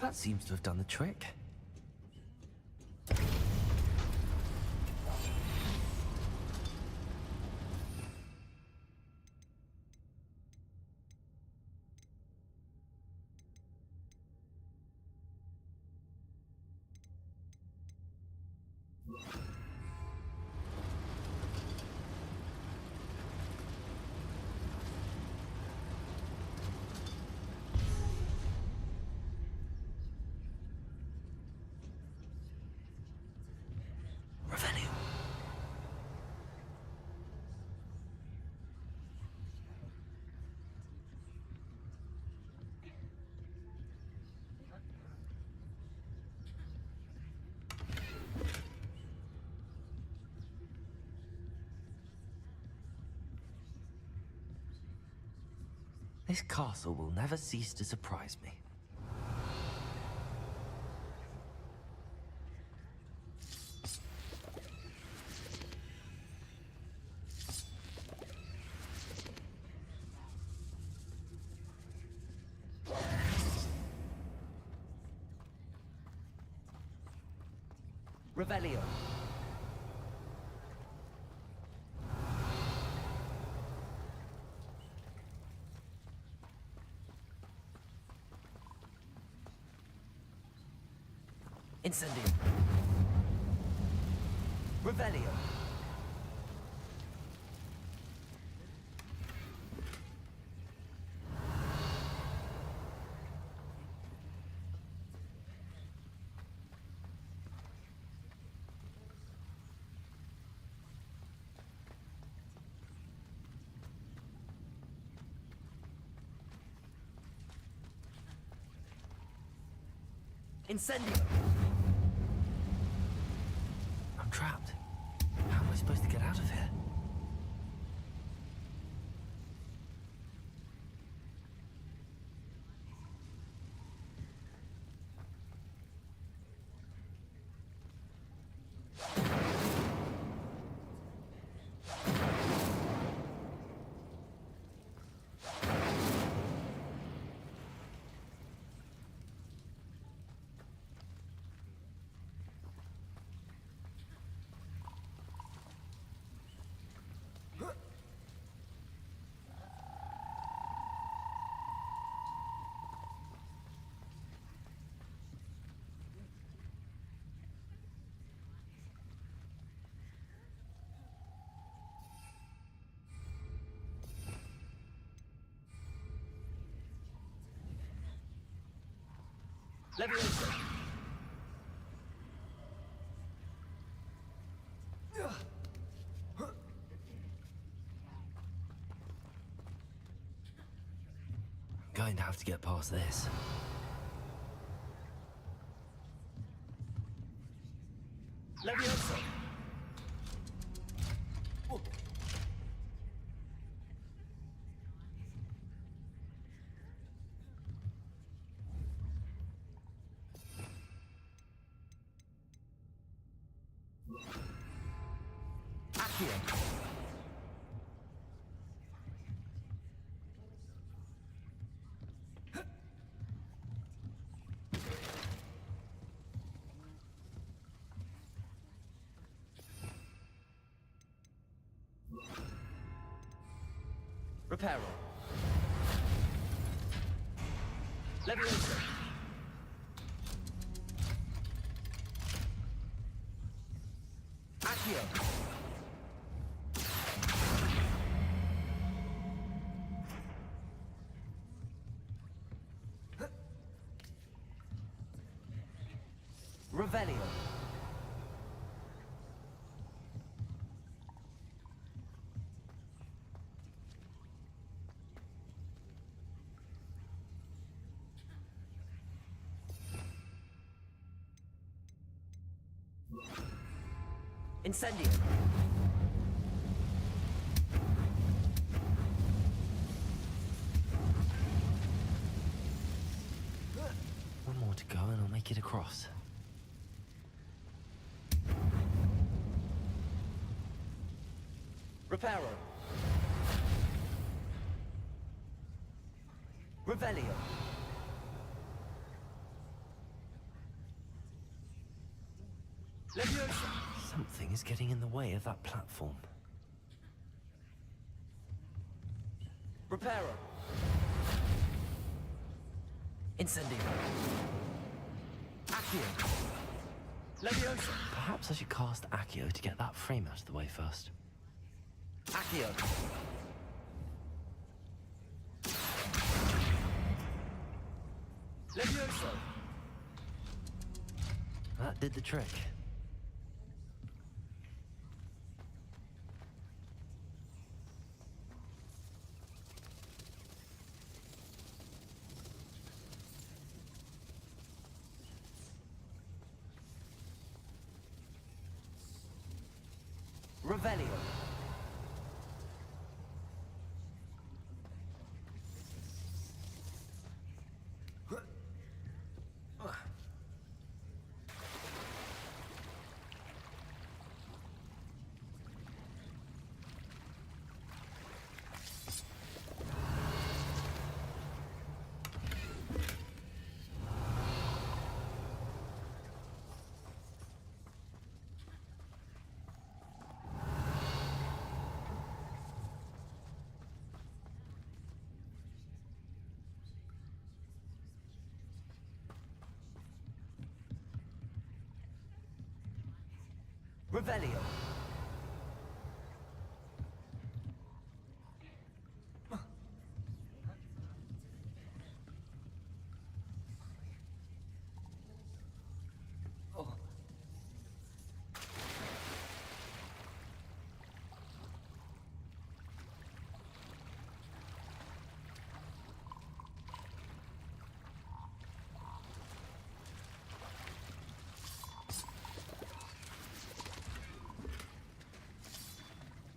That seems to have done the trick. This castle will never cease to surprise me. Revelio. Incendio. Revelio. Incendio. I'm trapped. How am I supposed to get out of here? Leviosa. Going to have to get past this. Leviosa. Accio. Reparo. Leviosa. Accio. Revelio. Incendio. One more to go and I'll make it across. Reparo. Revelio. Leviosa. Something is getting in the way of that platform. Reparo. Incendio. Accio. Leviosa. Perhaps I should cast Accio to get that frame out of the way first. Accio. Leviosa. That did the trick. Revelio. Revelio.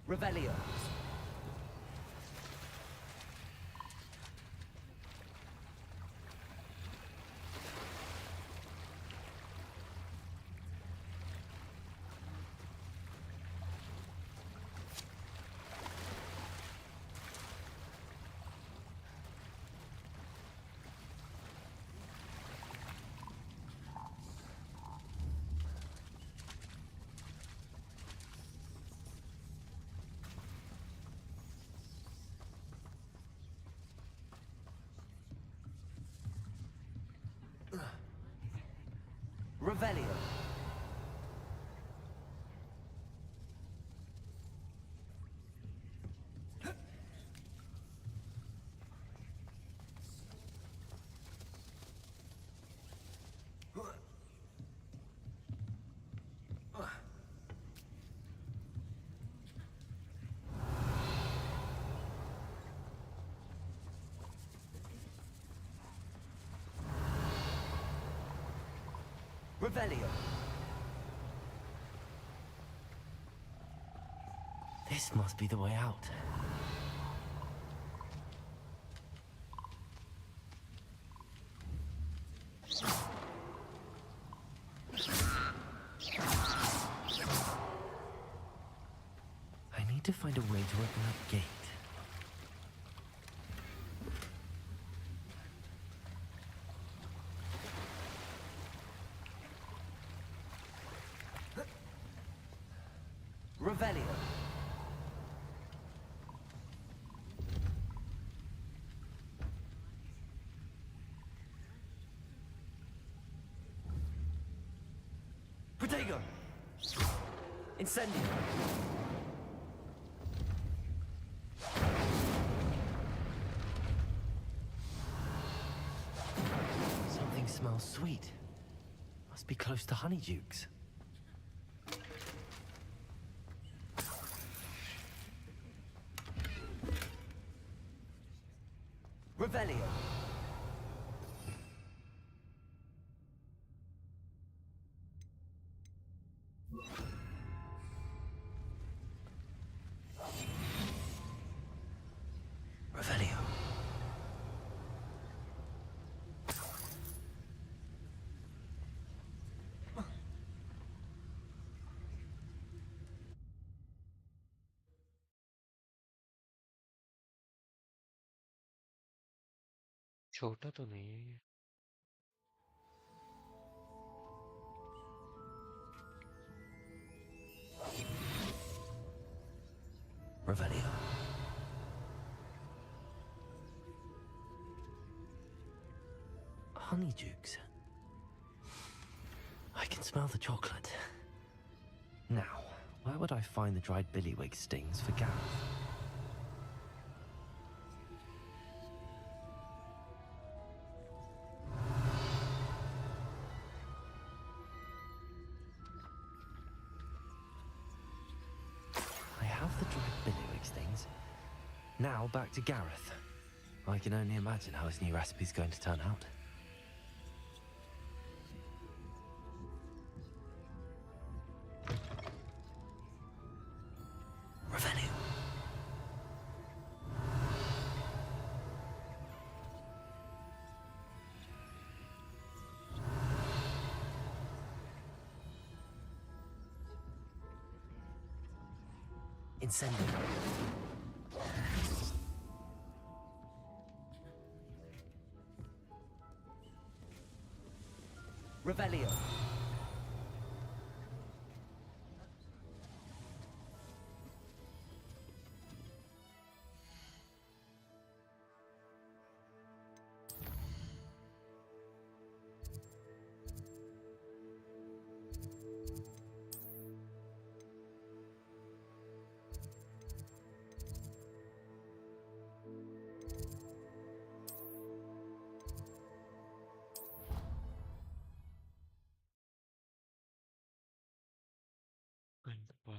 Revelio. Revelio. Revelio. This must be the way out. I need to find a way to open that gate. Revelio. Protego. Incendio. Something smells sweet. Must be close to Honeydukes. Revelio. Revelio. छोटा तो नहीं है ये। Revelio. Honeydukes. I can smell the chocolate. Now, where would I find the dried billywig stings for Gareth? I have the dried billywig stings. Now back to Gareth. I can only imagine how his new recipe's going to turn out. Revelio. Incendio. Revelio.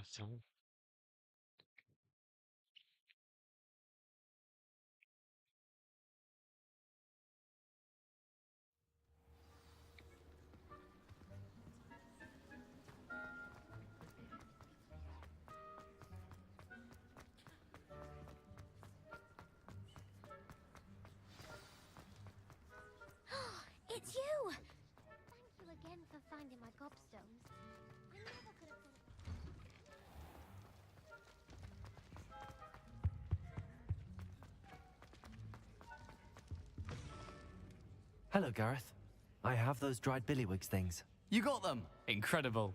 Awesome. It's you! Thank you again for finding my gobstones. I never could have done Hello, Gareth. I have those dried billywigs things. You got them! Incredible.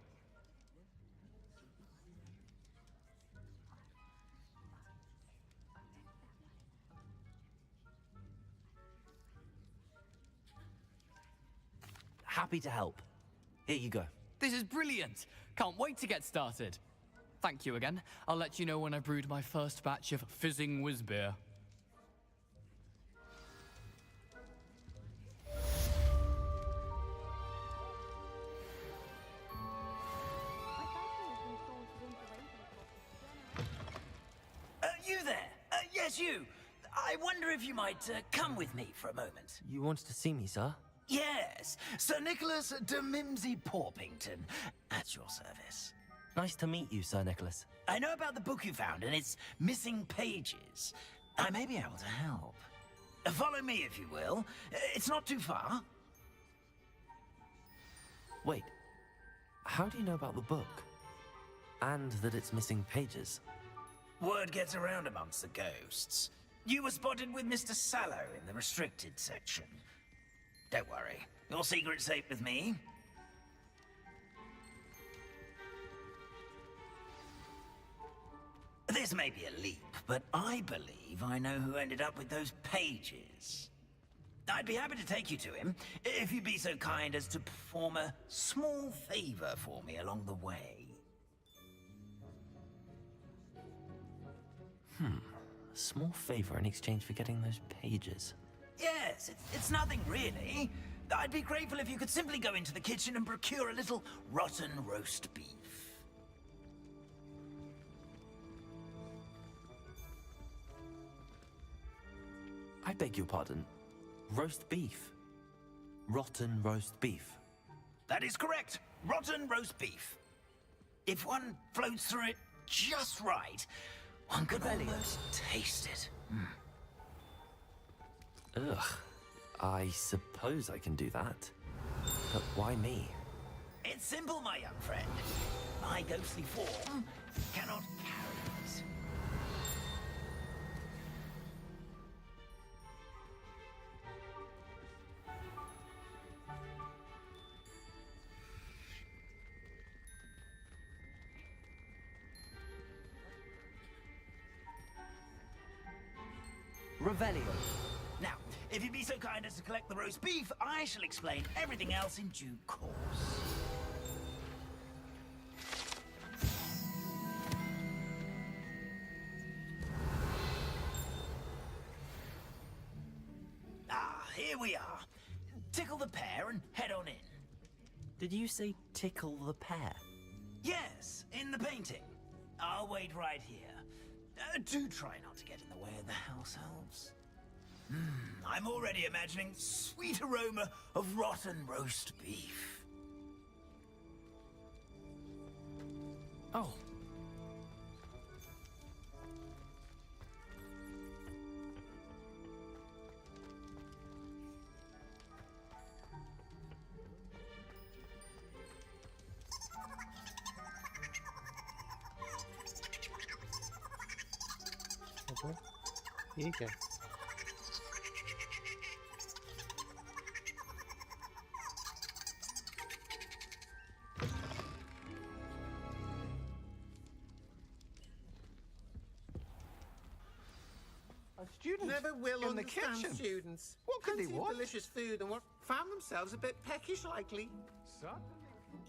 Happy to help. Here you go. This is brilliant! Can't wait to get started. Thank you again. I'll let you know when I brewed my first batch of fizzing whiz-beer. You there? Yes, you. I wonder if you might come with me for a moment. You wanted to see me, sir? Yes, Sir Nicholas de Mimsy Porpington, at your service. Nice to meet you, Sir Nicholas. I know about the book you found and its missing pages. I may be able to help. Follow me, if you will. It's not too far. Wait, how do you know about the book? And that it's missing pages? Word gets around amongst the ghosts. You were spotted with Mr. Sallow in the restricted section. Don't worry, your secret's safe with me. This may be a leap, but I believe I know who ended up with those pages. I'd be happy to take you to him, if you'd be so kind as to perform a small favor for me along the way. A small favor in exchange for getting those pages. Yes, it's nothing really. I'd be grateful if you could simply go into the kitchen and procure a little rotten roast beef. I beg your pardon. Roast beef? Rotten roast beef? That is correct. Rotten roast beef. If one floats through it just right, one could almost taste it. Ugh. I suppose I can do that. But why me? It's simple, my young friend. My ghostly form cannot carry it. Revelio. Now, if you'd be so kind as to collect the roast beef, I shall explain everything else in due course. Ah, here we are. Tickle the pear and head on in. Did you say tickle the pear? Yes, in the painting. I'll wait right here. Do try not to get in the way of the house elves. I'm already imagining sweet aroma of rotten roast beef. Oh. ठीक है Students never will in the understand kitchen. students. What could they Plenty of want? delicious food and what found themselves a bit peckish likely.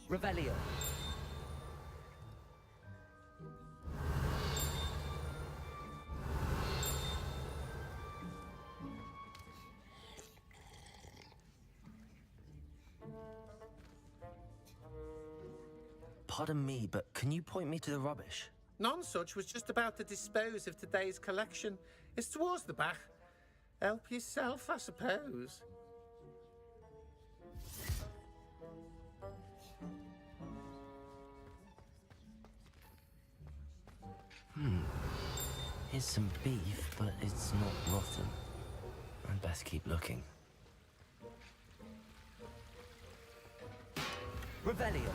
Revelio. Pardon me, but can you point me to the rubbish? None such was just about to dispose of today's collection. It's towards the back. Help yourself, I suppose. Here's some beef, but it's not rotten. I'd best keep looking. Revelio!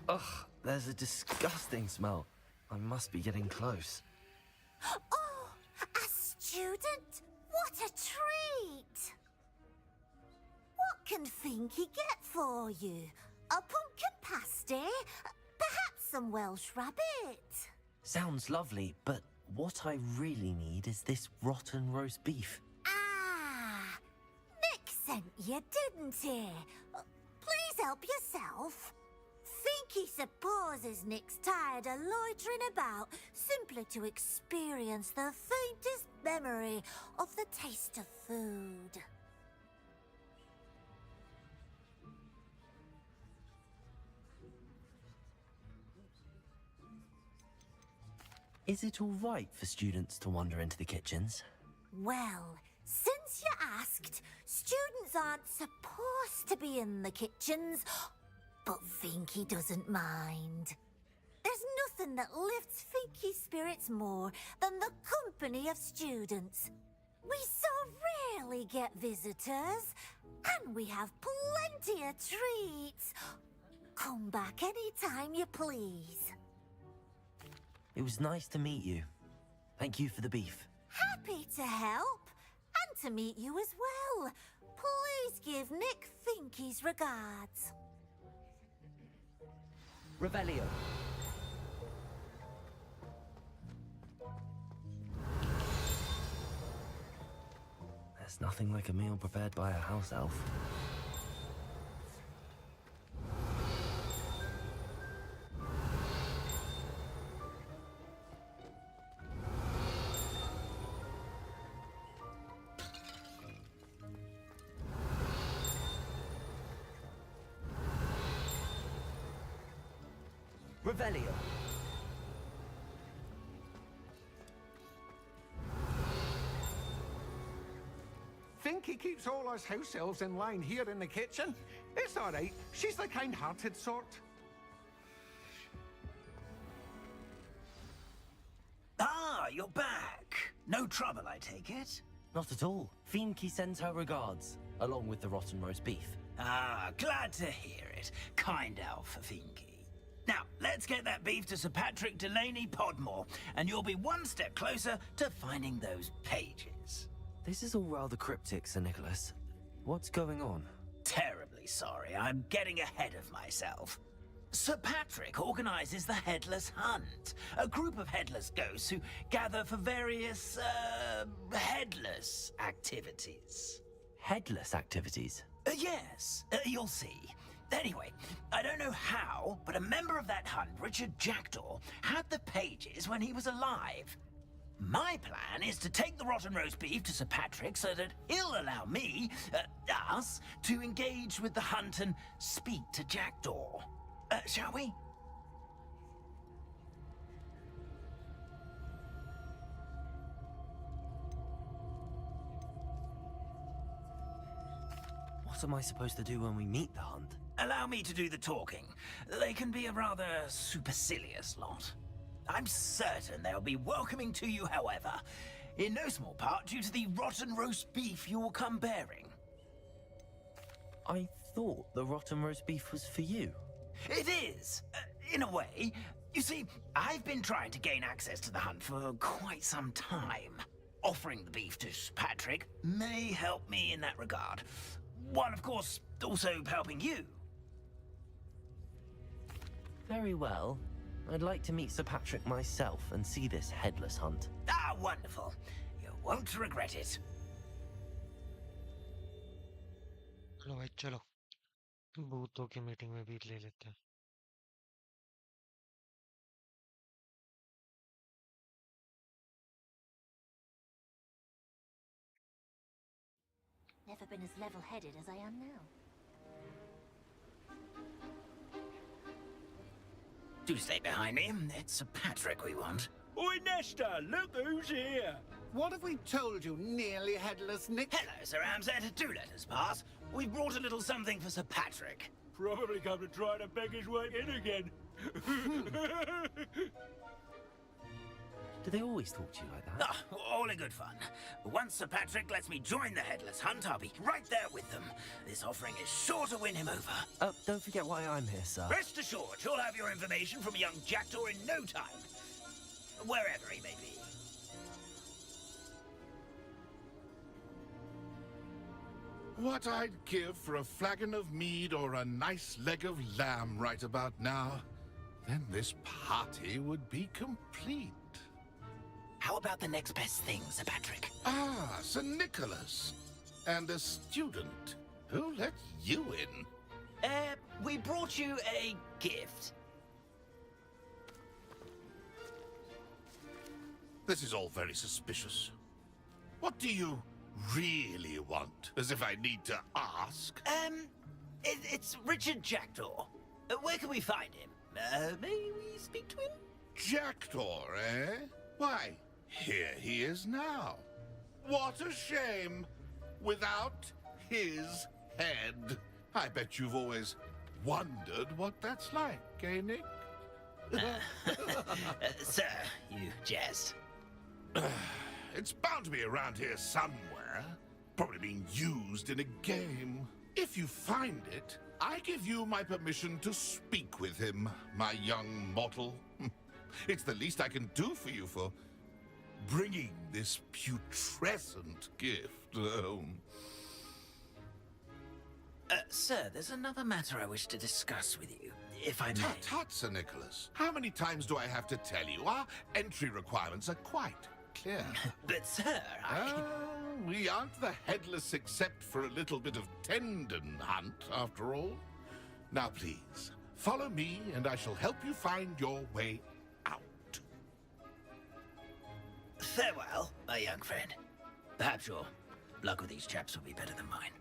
Ugh, there's a disgusting smell. I must be getting close. Oh, a student? What a treat! What can Finky get for you? A pumpkin pasty? Perhaps some Welsh rabbit? Sounds lovely, but what I really need is this rotten roast beef. Ah, Nick sent you, didn't he? Please help yourself. Finky supposes Nick's tired of loitering about simply to experience the faintest memory of the taste of food. Is it all right for students to wander into the kitchens? Well, since you asked, students aren't supposed to be in the kitchens, but Finky doesn't mind. There's nothing that lifts Finky's spirits more than the company of students. We so rarely get visitors, and we have plenty of treats. Come back any time you please. It was nice to meet you. Thank you for the beef. Happy to help, and to meet you as well. Please give Nick Finky's regards. Revelio. There's nothing like a meal prepared by a house elf. Revelio. Finky keeps all us house elves in line here in the kitchen. It's all right. She's the kind-hearted sort. Ah, you're back. No trouble, I take it? Not at all. Fienke sends her regards, along with the rotten roast beef. Ah, glad to hear it. Kind elf, Finky. Now, let's get that beef to Sir Patrick Delaney Podmore, and you'll be one step closer to finding those pages. This is all rather cryptic, Sir Nicholas. What's going on? Terribly sorry, I'm getting ahead of myself. Sir Patrick organises the Headless Hunt, a group of headless ghosts who gather for various, headless activities. Headless activities? Yes, you'll see. Anyway, I don't know how, but a member of that hunt, Richard Jackdaw, had the pages when he was alive. My plan is to take the rotten roast beef to Sir Patrick so that he'll allow me, us, to engage with the hunt and speak to Jackdaw. Shall we? What am I supposed to do when we meet the hunt? Allow me to do the talking. They can be a rather supercilious lot. I'm certain they'll be welcoming to you, however, in no small part due to the rotten roast beef you will come bearing. I thought the rotten roast beef was for you. It is, in a way. You see, I've been trying to gain access to the hunt for quite some time. Offering the beef to Patrick may help me in that regard. While, of course, also helping you. Very well. I'd like to meet Sir Patrick myself and see this headless hunt. Ah, wonderful. You won't regret it. चलो भाई चलो भूतों की meeting में भी ले लेते हैं never been as level-headed as I am now. Do stay behind me. It's Sir Patrick we want. Oi, Nesta, look who's here. What have we told you, nearly headless Nick? Hello, Sir Ramsed. Do let us pass. We've brought a little something for Sir Patrick. Probably come to try to beg his way in again. Do they always talk to you like that? Ah, all in good fun. Once Sir Patrick lets me join the Headless Hunt, I'll be right there with them. This offering is sure to win him over. Don't forget why I'm here, sir. Rest assured, you'll have your information from a young jackdaw in no time. Wherever he may be. What I'd give for a flagon of mead or a nice leg of lamb right about now. Then this party would be complete. How about the next best thing, Sir Patrick? Ah, Sir Nicholas. And a student. Who let you in? We brought you a gift. This is all very suspicious. What do you really want? As if I need to ask. It's Richard Jackdaw. Where can we find him? May we speak to him? Jackdaw, eh? Why, here he is now. What a shame. Without his head. I bet you've always wondered what that's like, eh, Nick? Sir, you jest. It's bound to be around here somewhere. Probably being used in a game. If you find it, I give you my permission to speak with him, my young mortal. It's the least I can do for you for bringing this putrescent gift home. Sir, there's another matter I wish to discuss with you, if I may. Tut, tut, Sir Nicholas. How many times do I have to tell you? Our entry requirements are quite clear. But, sir, we aren't the headless except for a little bit of tendon hunt, after all. Now, please, follow me, and I shall help you find your way out. Farewell, my young friend. Perhaps your luck with these chaps will be better than mine.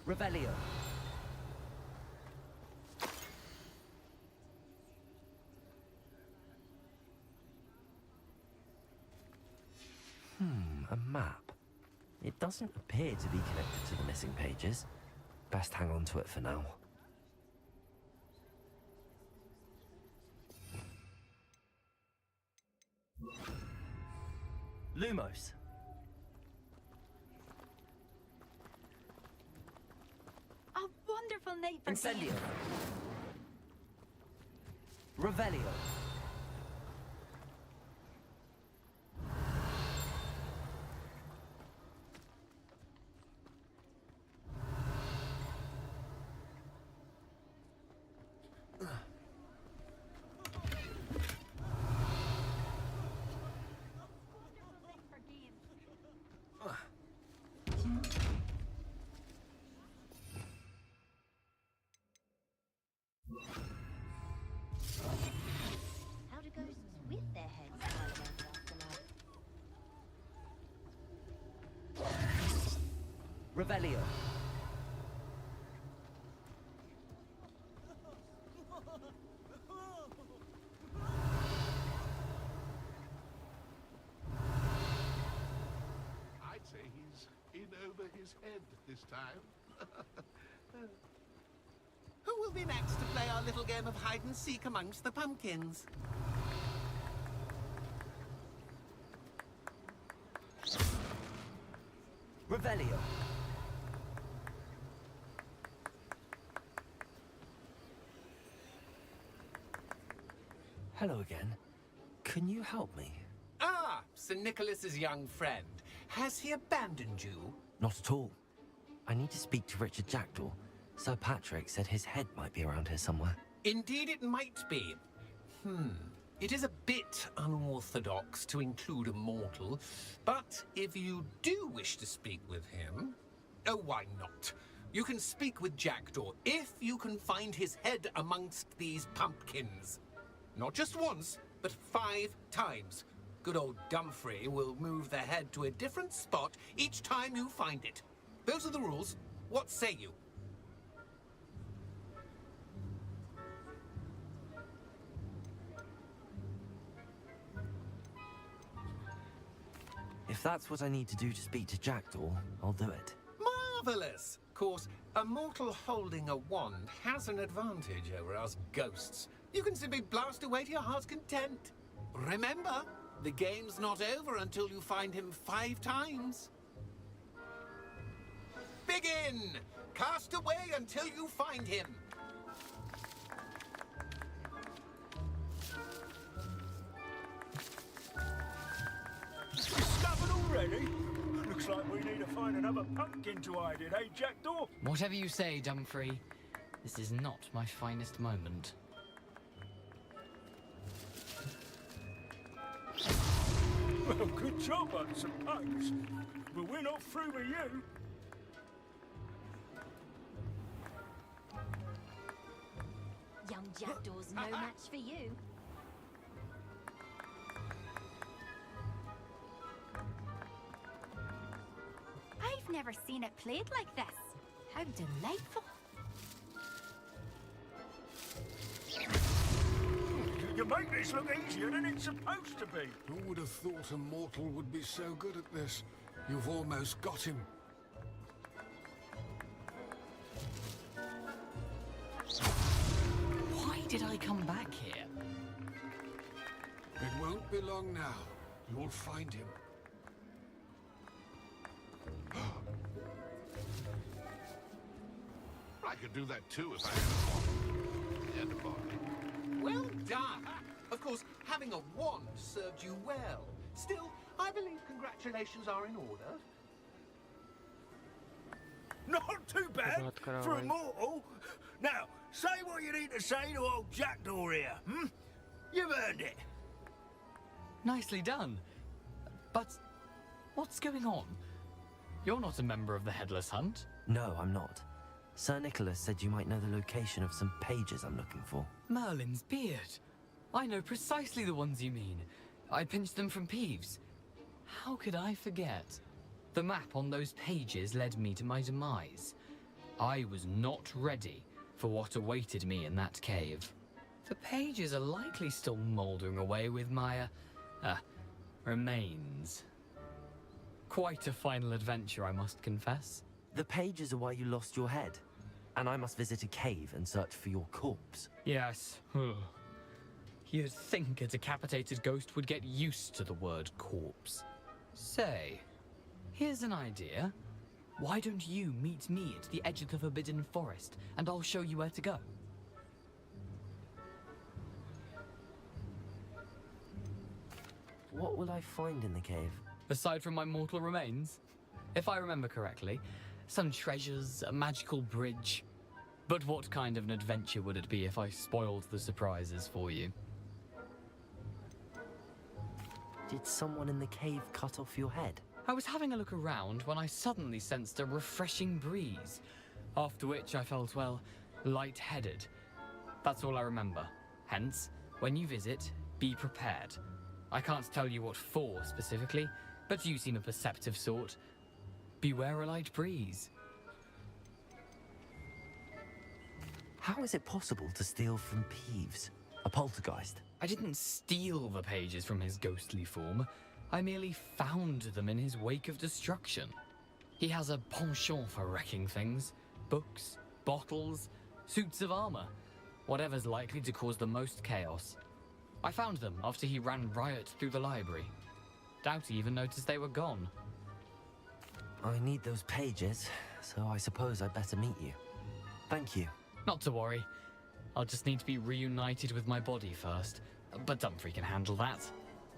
Revelio. A map. It doesn't appear to be connected to the missing pages. Best hang on to it for now. Lumos. A wonderful neighbor. Incendio. Revelio. How do ghosts with their heads slide around afterlife? Revelio. I'd say he's in over his head this time. Who will be next to play our little game of hide-and-seek amongst the pumpkins? Revelio. Hello again. Can you help me? Ah, Sir Nicholas's young friend. Has he abandoned you? Not at all. I need to speak to Richard Jackdaw. Sir Patrick said his head might be around here somewhere. Indeed it might be. It is a bit unorthodox to include a mortal, but if you do wish to speak with him, oh, why not? You can speak with Jackdaw if you can find his head amongst these pumpkins. Not just once, but 5 times. Good old Dumfrey will move the head to a different spot each time you find it. Those are the rules. What say you? If that's what I need to do to speak to Jackdaw, I'll do it. Marvellous! Of course, a mortal holding a wand has an advantage over us ghosts. You can simply blast away to your heart's content. Remember, the game's not over until you find him 5 times. Begin! Cast away until you find him. Discovered already? Looks like we need to find another pumpkin to hide in, eh, Jackdaw? Whatever you say, Dumfrey. This is not my finest moment. Well, good job, I suppose. But we're not through with you. Young Jackdaw's no match for you. I've never seen it played like this. How delightful. You make this look easier than it's supposed to be. Who would have thought a mortal would be so good at this? You've almost got him. Why did I come back here? It won't be long now. You'll find him. I could do that too if I had a wand. And a body. Well done! Of course, having a wand served you well. Still, I believe congratulations are in order. Not too bad for a mortal. Now, say what you need to say to old Jackdaw here, hmm? You've earned it. Nicely done. But what's going on? You're not a member of the Headless Hunt. No, I'm not. Sir Nicholas said you might know the location of some pages I'm looking for. Merlin's beard. I know precisely the ones you mean. I pinched them from Peeves. How could I forget? The map on those pages led me to my demise. I was not ready for what awaited me in that cave. The pages are likely still mouldering away with my, remains. Quite a final adventure, I must confess. The pages are why you lost your head, and I must visit a cave and search for your corpse. Yes. You'd think a decapitated ghost would get used to the word corpse. Say, here's an idea. Why don't you meet me at the edge of the Forbidden Forest, and I'll show you where to go? What will I find in the cave? Aside from my mortal remains? If I remember correctly, some treasures, a magical bridge. But what kind of an adventure would it be if I spoiled the surprises for you? Did someone in the cave cut off your head? I was having a look around when I suddenly sensed a refreshing breeze, after which I felt, well, lightheaded. That's all I remember. Hence, when you visit, be prepared. I can't tell you what for specifically, but you seem a perceptive sort. Beware a light breeze. How is it possible to steal from Peeves? A poltergeist? I didn't steal the pages from his ghostly form. I merely found them in his wake of destruction. He has a penchant for wrecking things. Books, bottles, suits of armor. Whatever's likely to cause the most chaos. I found them after he ran riot through the library. Doubt he even noticed they were gone. I need those pages, so I suppose I'd better meet you. Thank you. Not to worry. I'll just need to be reunited with my body first. But Dumfrey can handle that.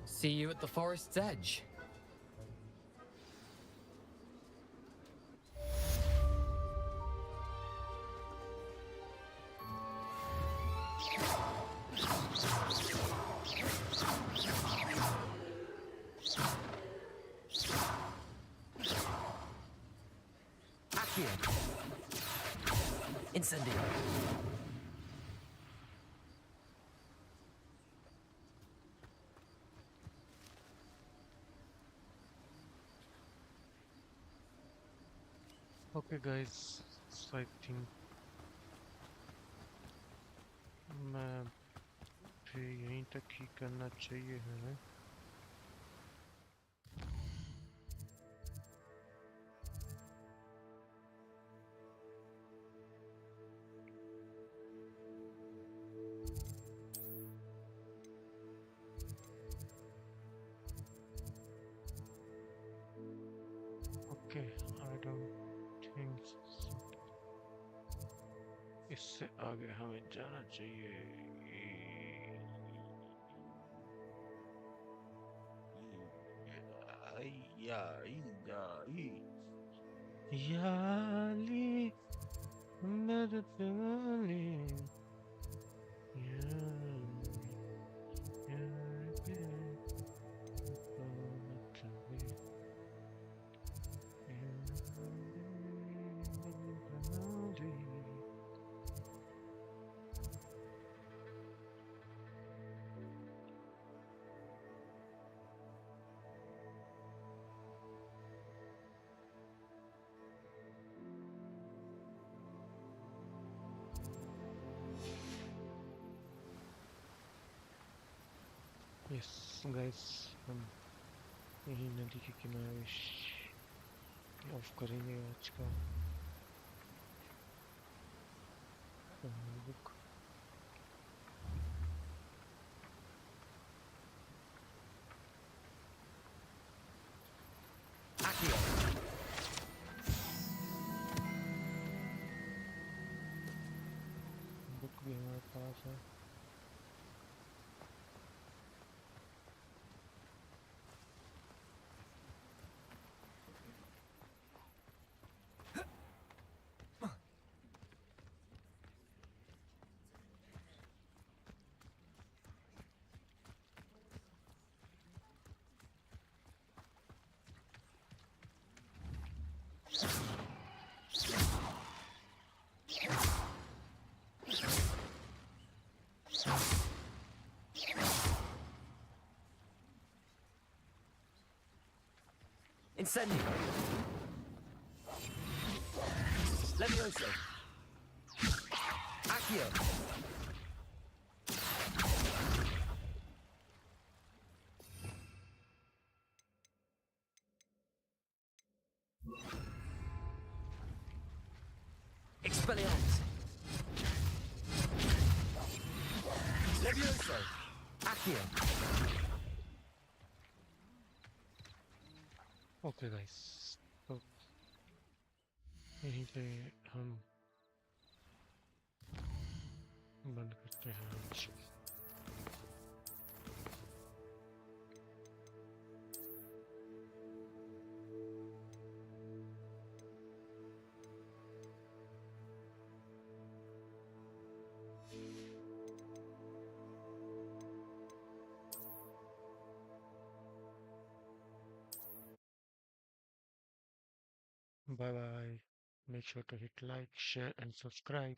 See you at the forest's edge. Accio. Incendio. Okay guys, so I think मैं फिर यहीं तक ही करना चाहिए हमें. Okay, I don't think so. इससे आगे हमें जाना चाहिए. याली मेरे प्याली Yes, guys, हम यही नदी के किनारे ऑफ करेंगे आज का बुक. बुक भी हमारे पास है. Incendio! Levioso! Accio! Expelliarmus! Levioso! Accio! Okay guys, तो यहीं पे हम बंद करते हैं आज. Bye bye. Make sure to hit like, share and subscribe.